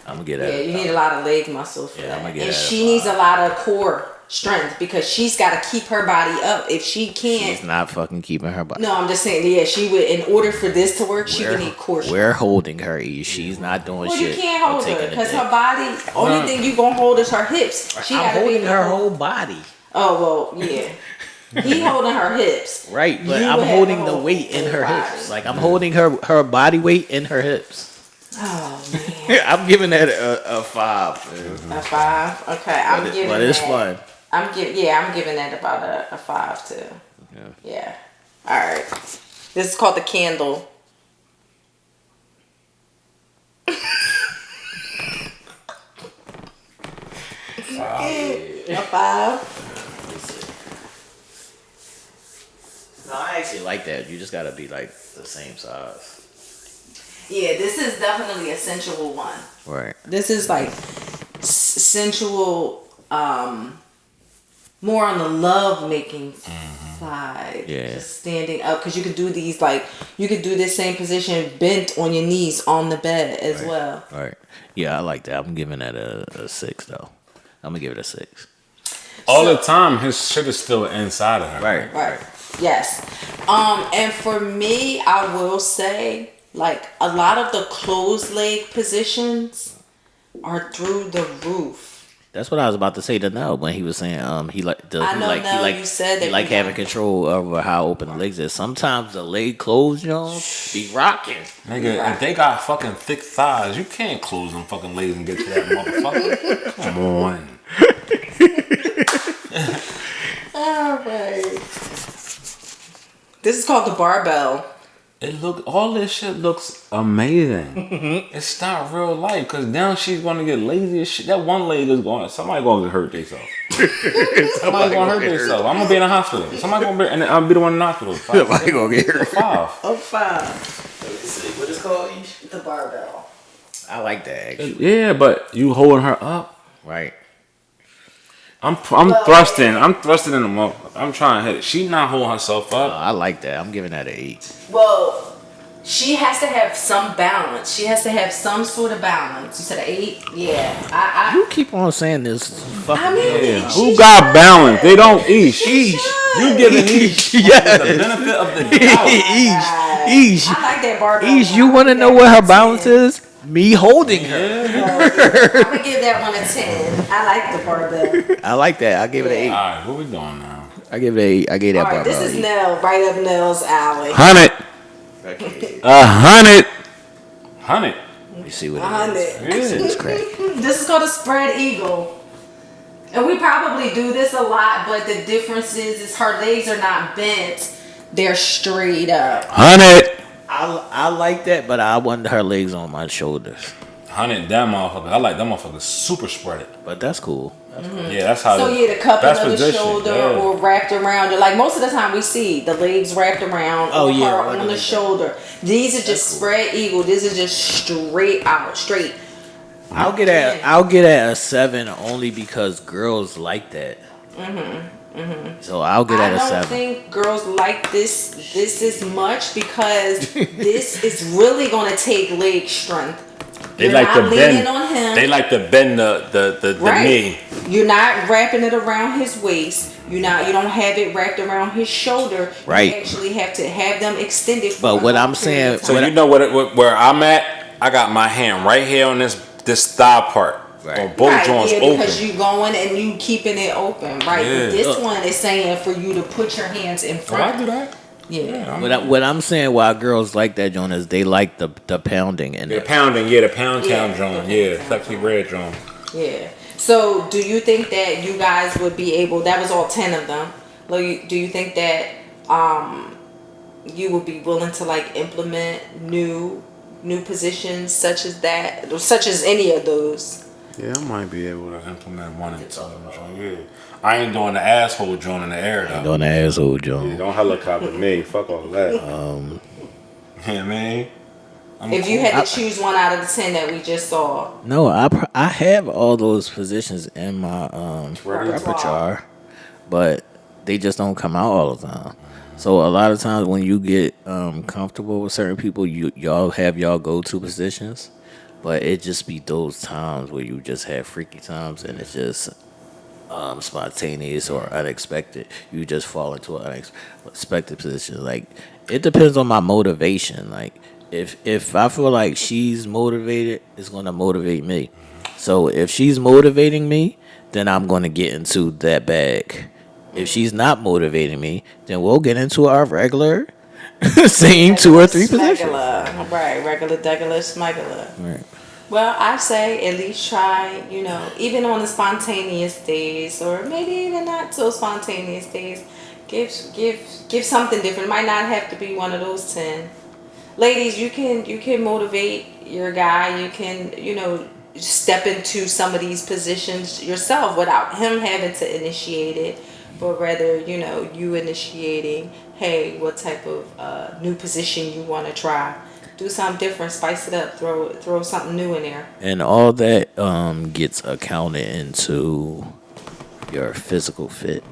S2: I'm gonna get
S3: Yeah,
S2: at
S3: you
S2: it.
S3: need a lot of leg muscle for
S2: Yeah,
S3: that.
S2: I'ma get
S3: And
S2: at
S3: she
S2: a
S3: needs a
S2: 5.
S3: lot of core strength because she's got to keep her body up. If she can't,
S2: She's not fucking keeping her body.
S3: no, I'm just saying, yeah, she would. In order for this to work, she would need core strength.
S2: We're holding her. E. She's not doing
S3: Well,
S2: shit.
S3: you can't
S2: I'm
S3: hold
S2: taking
S3: her
S2: the
S3: because
S2: dick.
S3: her body. Only thing you gonna hold is her hips. She
S2: I'm
S3: gotta be
S2: holding
S3: able to
S2: her
S3: hold-
S2: whole body.
S3: Oh well, yeah. He holding her hips.
S2: Right, but
S3: You
S2: I'm
S3: have
S2: holding
S3: to
S2: the
S3: hold
S2: weight in her
S3: body.
S2: hips. Like I'm holding her body weight in her hips.
S3: Oh man,
S2: I'm giving that a 5. Man.
S3: a 5. Okay, I'm giving.
S2: But it's
S3: that,
S2: fun.
S3: I'm giving that about a 5 too. Yeah. All right. This is called the candle. A 5.
S2: No, I actually like that. You just gotta be like the same size.
S3: Yeah, this is definitely a sensual one.
S2: Right.
S3: This is like sensual, more on the love making side.
S2: Yeah.
S3: Just standing up because you could do these you could do this same position bent on your knees on the bed as well.
S2: Right. Yeah, I like that. I'm giving that a 6 though. I'm gonna give it a 6.
S1: All the time, his shit is still inside of her.
S3: Right. Yes. And for me, I will say, like a lot of the closed leg positions, are through the roof.
S2: That's what I was about to say to Nell when he was saying he like the
S3: I
S2: he
S3: know,
S2: like he
S3: Nell,
S2: like
S3: you said
S2: he
S3: that
S2: like
S3: you
S2: having
S3: got-
S2: control over how open the legs is. Sometimes the leg closed, be rocking.
S1: Nigga, if they got fucking thick thighs, you can't close them fucking legs and get to that motherfucker. Come on.
S3: All right. This is called the barbell.
S1: All this shit looks amazing. It's not real life, cause now she's gonna get lazy as shit. That one leg is somebody gonna get hurt themselves. Somebody gonna hurt themselves. I'm gonna be in the hospital. Somebody gonna be, and I'll be the one in the hospital.
S2: Somebody gonna get hurt.
S1: 5.
S3: Oh, 5.
S2: Let me see what it's called.
S3: The barbell.
S2: I like that actually.
S1: Yeah, but you holding her up.
S2: Right.
S1: I'm thrusting. I'm thrusting in the motherfucker. I'm trying to hit it. She not holding herself up.
S2: I like that. I'm giving that an 8.
S3: Well, she has to have some balance. She has to have some sort of balance. You said an 8? Yeah.
S2: You keep on saying this. Fucking
S3: I mean,
S1: Yeah.
S3: she
S1: Who got
S3: should.
S1: balance? They don't eat.
S3: She
S1: You giving each the benefit of the doubt.
S2: Eesh.
S3: I like that barbell.
S2: Eesh, you want to know what her balance is? Me holding her.
S3: I'm gonna give that one a 10. I like the barbell.
S2: I like that. I gave it an 8.
S1: Alright, what we doing now?
S2: I give it an 8. I gave that
S3: All right,
S2: barbell.
S3: this is Nell, right up Nell's alley.
S1: 100. 100. 100.
S2: Let me see what it
S3: 100.
S2: is. It's crack.
S3: This is called a spread eagle. And we probably do this a lot, but the difference is her legs are not bent. They're straight up.
S1: 100.
S2: I like that, but I want her legs on my shoulders.
S1: 100. That motherfucker. I like that motherfucker super spread it.
S2: But that's cool.
S1: Yeah, that's how.
S3: So the cupping
S1: that's
S3: of the
S1: position,
S3: shoulder
S1: yeah.
S3: or wrapped around it. Like most of the time we see the legs wrapped around
S2: Oh,
S3: or
S2: yeah,
S3: her
S2: right
S3: on
S2: like
S3: the
S2: that.
S3: shoulder. These are just
S2: cool.
S3: spread eagle. This is just straight out, straight.
S2: I'll get at a 7 only because girls like that. So I'll get
S3: I
S2: at a
S3: don't
S2: 7.
S3: think girls like this as much because this is really going to take leg strength.
S1: They
S3: You're
S1: like
S3: not
S1: to
S3: leaning
S1: bend.
S3: on him.
S1: They like to bend the
S3: Right.
S1: knee.
S3: You're not wrapping it around his waist. You don't have it wrapped around his shoulder.
S2: Right.
S3: You actually have to have them extended. For
S2: But
S3: a
S2: what
S3: long
S2: I'm
S3: period of
S2: saying-
S1: So
S3: time.
S1: you know where I'm at? I got my hand right here on this thigh part.
S2: Right.
S1: On both
S3: Right,
S1: joints
S3: yeah,
S1: open.
S3: because you going and you keeping it open, right?
S1: Yeah.
S3: But this one is saying for you to put your hands in
S1: Oh,
S3: front.
S1: I do that.
S3: Yeah.
S2: What I'm saying why girls like that, John, is they like the pounding and
S1: The pounding, yeah, the pound
S3: Yeah,
S1: town
S3: the
S1: drum,
S3: pound
S1: yeah,
S3: town
S1: sexy red drum.
S3: Yeah. So, do you think that you guys would be able? That was all 10 of them. Like, do you think that you would be willing to like implement new positions such as that, such as any of those?
S1: Yeah, I might be able to implement one and two. Yeah. I ain't doing the asshole joint in the air though.
S2: doing the asshole, John.
S1: Yeah, don't helicopter me. Fuck all that. Yeah, man.
S3: If you had to choose one out of the 10 that we just saw,
S2: No, I have all those positions in my
S3: Repertoire.
S2: repertoire, but they just don't come out all the time. So a lot of times when you get comfortable with certain people, y'all have y'all go-to positions, but it just be those times where you just have freaky times and it's just spontaneous or unexpected. You just fall into an unexpected position. Like it depends on my motivation. Like if I feel like she's motivated, it's gonna motivate me. So if she's motivating me, then I'm gonna get into that bag. If she's not motivating me, then we'll get into our regular same 2 or 3 positions.
S3: Smegular. Right, regular, smegular.
S2: Right.
S3: Well, I say at least try, even on the spontaneous days, or maybe even not so spontaneous days, give something different. It might not have to be one of those 10. Ladies, you can motivate your guy. You can, step into some of these positions yourself without him having to initiate it, but rather, you initiating, hey, what type of new position you want to try. Do something different, spice it up, throw something new in there.
S2: And all that gets accounted into your physical fit.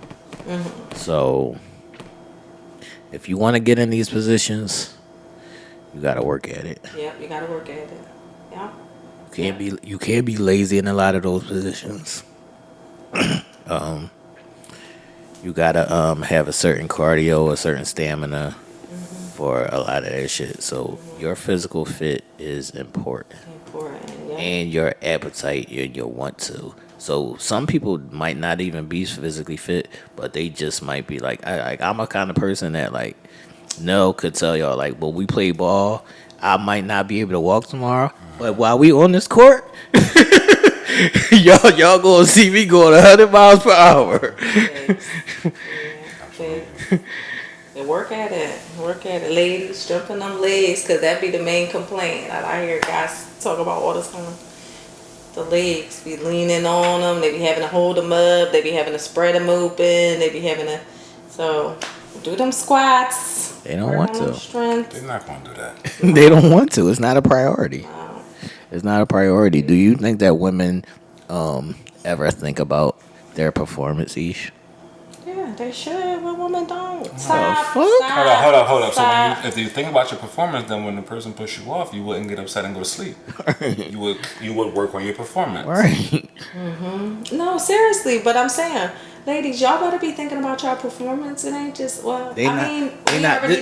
S3: Mm-hmm.
S2: So if you want to get in these positions, you got to work at it.
S3: Yep, you gotta work at it. Yeah.
S2: You can't be lazy in a lot of those positions. You gotta have a certain cardio, a certain stamina for a lot of that shit. So your physical fit is important. and your appetite, your want to. So some people might not even be physically fit, but they just might be like, I'm a kind of person that like Nell could tell y'all like, well, we play ball. I might not be able to walk tomorrow, but while we on this court, y'all gonna see me going 100 miles per hour.
S3: And work at it, ladies. Strengthen them legs, cause that be the main complaint. I hear guys talk about all the time. The legs be leaning on them. They be having to hold them up. They be having to spread them open. They be having to. So do them squats.
S2: They don't want to.
S3: Strength.
S1: They're not gonna do that.
S2: They don't want to. It's not a priority. It's not a priority. Do you think that women ever think about their performance, Ish?
S3: Yeah, they should, but women don't.
S2: Stop.
S1: Hold up. So if you think about your performance, then when the person pushed you off, you wouldn't get upset and go to sleep. You would work on your performance.
S2: Right.
S3: No, seriously, but I'm saying, ladies, y'all better be thinking about y'all performance. It ain't just we already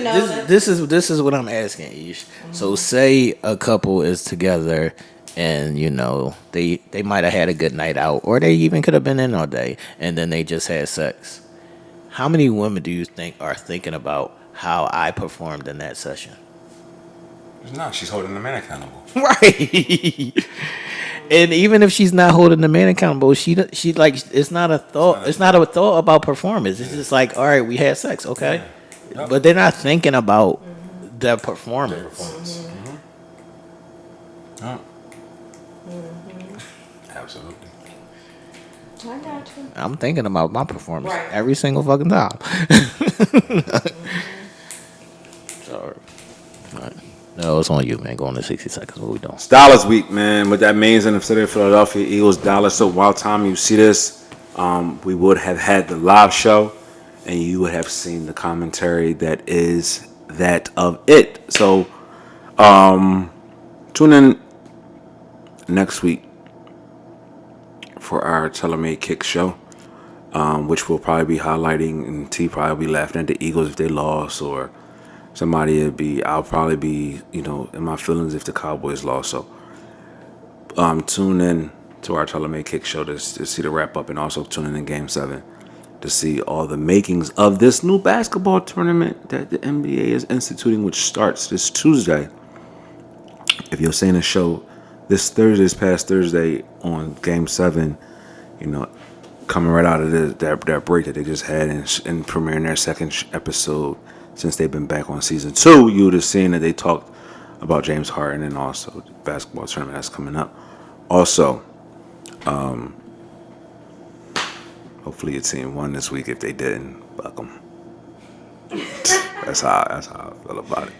S3: know that.
S2: This is what I'm asking, Ish. So say a couple is together and they might have had a good night out, or they even could have been in all day, and then they just had sex. How many women do you think are thinking about how I performed in that session?
S1: No, she's holding the man accountable.
S2: Right. And even if she's not holding the man accountable, she like it's not a thought. It's not a thought about performance. It's just like, all right, we had sex, okay. Yeah. Yep. But they're not thinking about their performance.
S1: Absolutely.
S3: I got you.
S2: I'm thinking about my performance every single fucking time. Sorry. All right. No, it's on you, man. Going to 60 seconds. What we doing?
S1: It's Dallas week, man. What that means in the city of Philadelphia, Eagles, Dallas. So while time you see this, we would have had the live show, and you would have seen the commentary that is that of it. So tune in next week for our Telemade Kick show, which we'll probably be highlighting, and T probably be laughing at the Eagles if they lost, or I'll probably be, in my feelings if the Cowboys lost. So tune in to our Telemade Kick show to see the wrap up, and also tune in Game 7 to see all the makings of this new basketball tournament that the NBA is instituting, which starts this Tuesday. If you're seeing the show this past Thursday on Game 7, coming right out of that break that they just had and premiering their second episode since they've been back on season 2, you would have seen that they talked about James Harden and also the basketball tournament that's coming up. Also, hopefully your team won this week. If they didn't, fuck them. That's how I feel about it.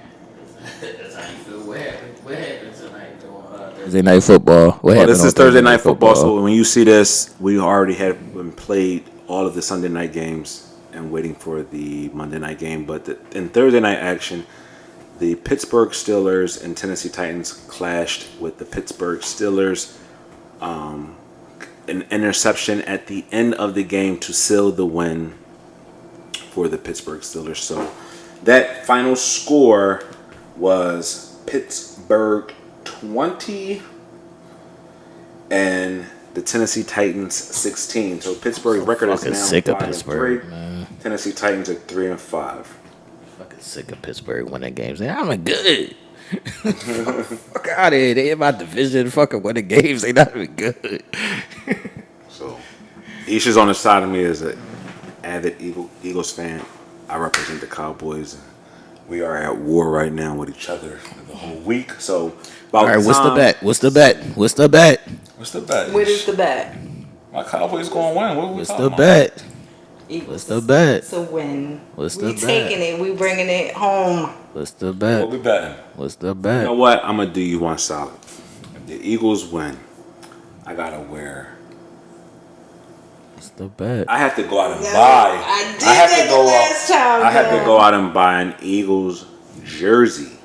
S2: That's how you feel. What happened tonight on Thursday night football?
S1: This is Thursday night football. So when you see this, we already have been played all of the Sunday night games and waiting for the Monday night game. But in Thursday night action, the Pittsburgh Steelers and Tennessee Titans clashed with the Pittsburgh Steelers. An interception at the end of the game to seal the win for the Pittsburgh Steelers. So that final score was Pittsburgh 20 and the Tennessee Titans 16. So Pittsburgh's record is now
S2: sick of
S1: 5-3. Man. Tennessee Titans are 3-5.
S2: Fucking sick of Pittsburgh winning games. I'm good. Fuck out of here. They in my division fucking winning games. They not even good.
S1: So Aisha's on the side of me as an avid Eagles fan. I represent the Cowboys. We are at war right now with each other the whole week. So
S2: all right, what's the bet?
S1: What is the bet? My Cowboys going to win.
S2: What's the bet?
S3: Eagles.
S2: What's the bet?
S3: It's a win.
S2: What's the bet?
S3: We taking it. We bringing it home.
S2: What's the bet?
S1: What we betting?
S2: What's the bet?
S1: You know what? I'm going to do you one solid. If the Eagles win, I got to wear.
S2: What's the bet?
S1: I have to go out and buy. I have to go out and buy an Eagles jersey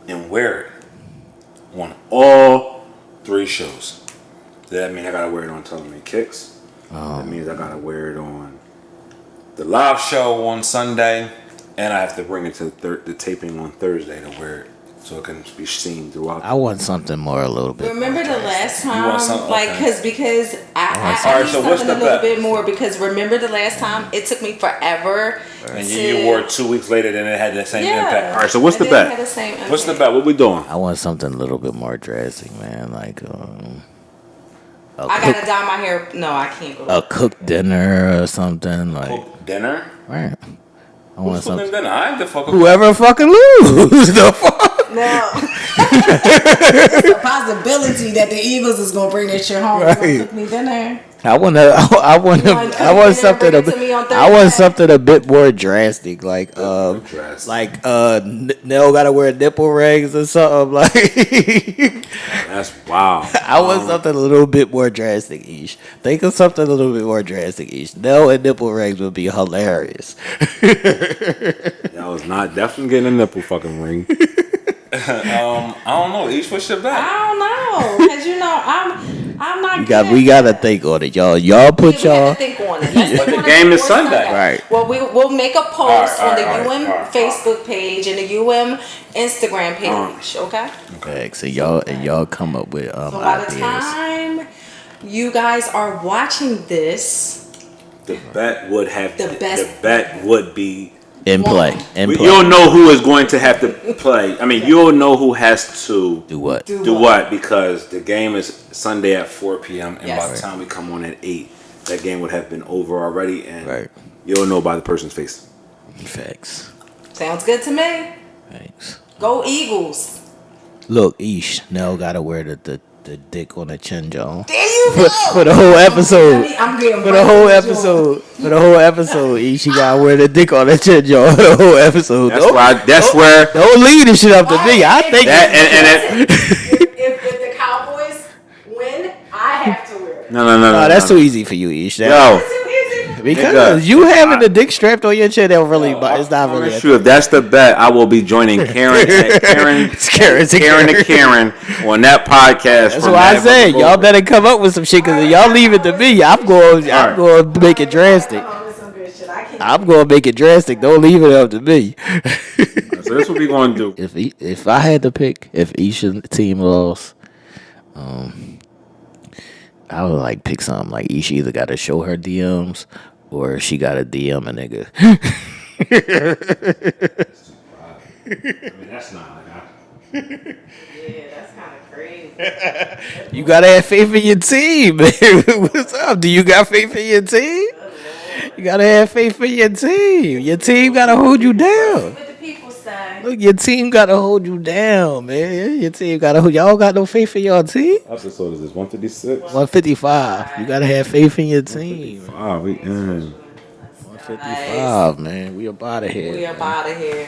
S1: and wear it on all 3 shows. That means I got to wear it on Telemade Kicks. That means I got to wear it on the live show on Sunday, and I have to bring it to the taping on Thursday to wear it so it can be seen throughout.
S2: I want something more, a little bit.
S3: Remember the last time,
S1: want something-
S3: like,
S1: okay.
S3: because I
S1: Alright,
S3: need
S1: so what's
S3: something
S1: the
S3: a little
S1: bet?
S3: bit more, because remember the last time it took me forever.
S1: And you wore it 2 weeks later, then it had the same impact. All right, so what's the
S3: And then it had
S1: bet?
S3: the same impact.
S1: What's the bet? What we doing?
S2: I want something a little bit more drastic, man. Like
S3: I gotta dye my hair. No, I can't go.
S2: a cooked dinner or something. Like,
S1: Cook dinner?
S2: right. I want
S1: Who's cooking
S2: something.
S1: dinner? I ain't the fuck.
S2: Whoever fucking lose, the fuck.
S3: No. It's a possibility that the Eagles is gonna bring this shit home and
S2: Right.
S3: cook me dinner.
S2: I want something
S3: bring it to me on
S2: I want
S3: Thursday?
S2: something a bit more drastic, like Nell gotta wear nipple rings or something. Like,
S1: That's wow.
S2: I want something a little bit more drastic, Ish. Think of something a little bit more drastic, Ish. Nell and nipple rings would be hilarious.
S1: That was not definitely getting a nipple fucking ring. I don't know. Each what's your bet?
S3: I don't know, cause you know I'm not.
S2: We gotta think on it, y'all. Y'all put
S3: We have
S2: y'all.
S3: to think on it. Let's
S1: But
S3: think
S1: the
S3: on it
S1: game is
S3: before
S1: Sunday.
S2: Right.
S3: Well, we'll make a post on the
S1: All
S3: UM
S1: right.
S3: Facebook page and the UM Instagram page. Okay.
S2: Okay, so y'all come up with
S3: So by the
S2: ideas.
S3: time you guys are watching this,
S1: The bet would have
S3: The best-
S1: The bet would be.
S2: In play.
S1: You'll know who is going to have to play. I mean, you'll know who has to
S2: Do what?
S1: do what, because the game is Sunday at 4 p.m. and by
S3: Yes.
S1: the time we come on at 8, that game would have been over already, and
S2: Right.
S1: you'll know by the person's face.
S2: Facts.
S3: Sounds good to me.
S2: Thanks.
S3: Go Eagles.
S2: Look, Ish, Nell gotta wear the dick on the chin, John.
S3: There you go.
S2: For the whole episode.
S3: I'm getting
S2: For the whole episode. For the whole episode, Ish, you gotta wear the dick on the chin, John. For the whole episode.
S1: That's where
S2: Don't leave this shit up to me. I think
S1: that and
S3: if the Cowboys win, I have to wear it.
S1: no,
S2: that's too easy for you, Ish.
S1: Yo,
S3: Too easy.
S2: Because
S1: nigga,
S2: you having the dick strapped on your chin, don't really, but it's not really.
S1: Sure, if that's the bet, I will be joining Karen to Karen on that podcast.
S2: That's why I said y'all better come up with some shit, because if y'all leave it to me, I'm going to make it drastic.
S3: Come on with some good shit. I can't.
S2: I'm going to make it drastic. Don't leave it up to me.
S1: So that's what we gonna do.
S2: If I had to pick, if Aisha's team lost, I would like pick something like Aisha either got to show her DMs or she got to DM a nigga.
S1: I mean, that's not like
S3: Yeah, that's kind of crazy.
S2: You gotta have faith in your team, man. What's up? Do you got faith in your team? You gotta have faith in your team. Your team gotta hold you down.
S3: What the people say?
S2: Look, your team gotta hold you down, man. Your team gotta hold. Y'all got no faith in your team.
S1: episode is this 156.
S2: 155. You gotta have faith in your team.
S1: Wow, we
S2: 155, man. We up out of here.
S3: We are out of here.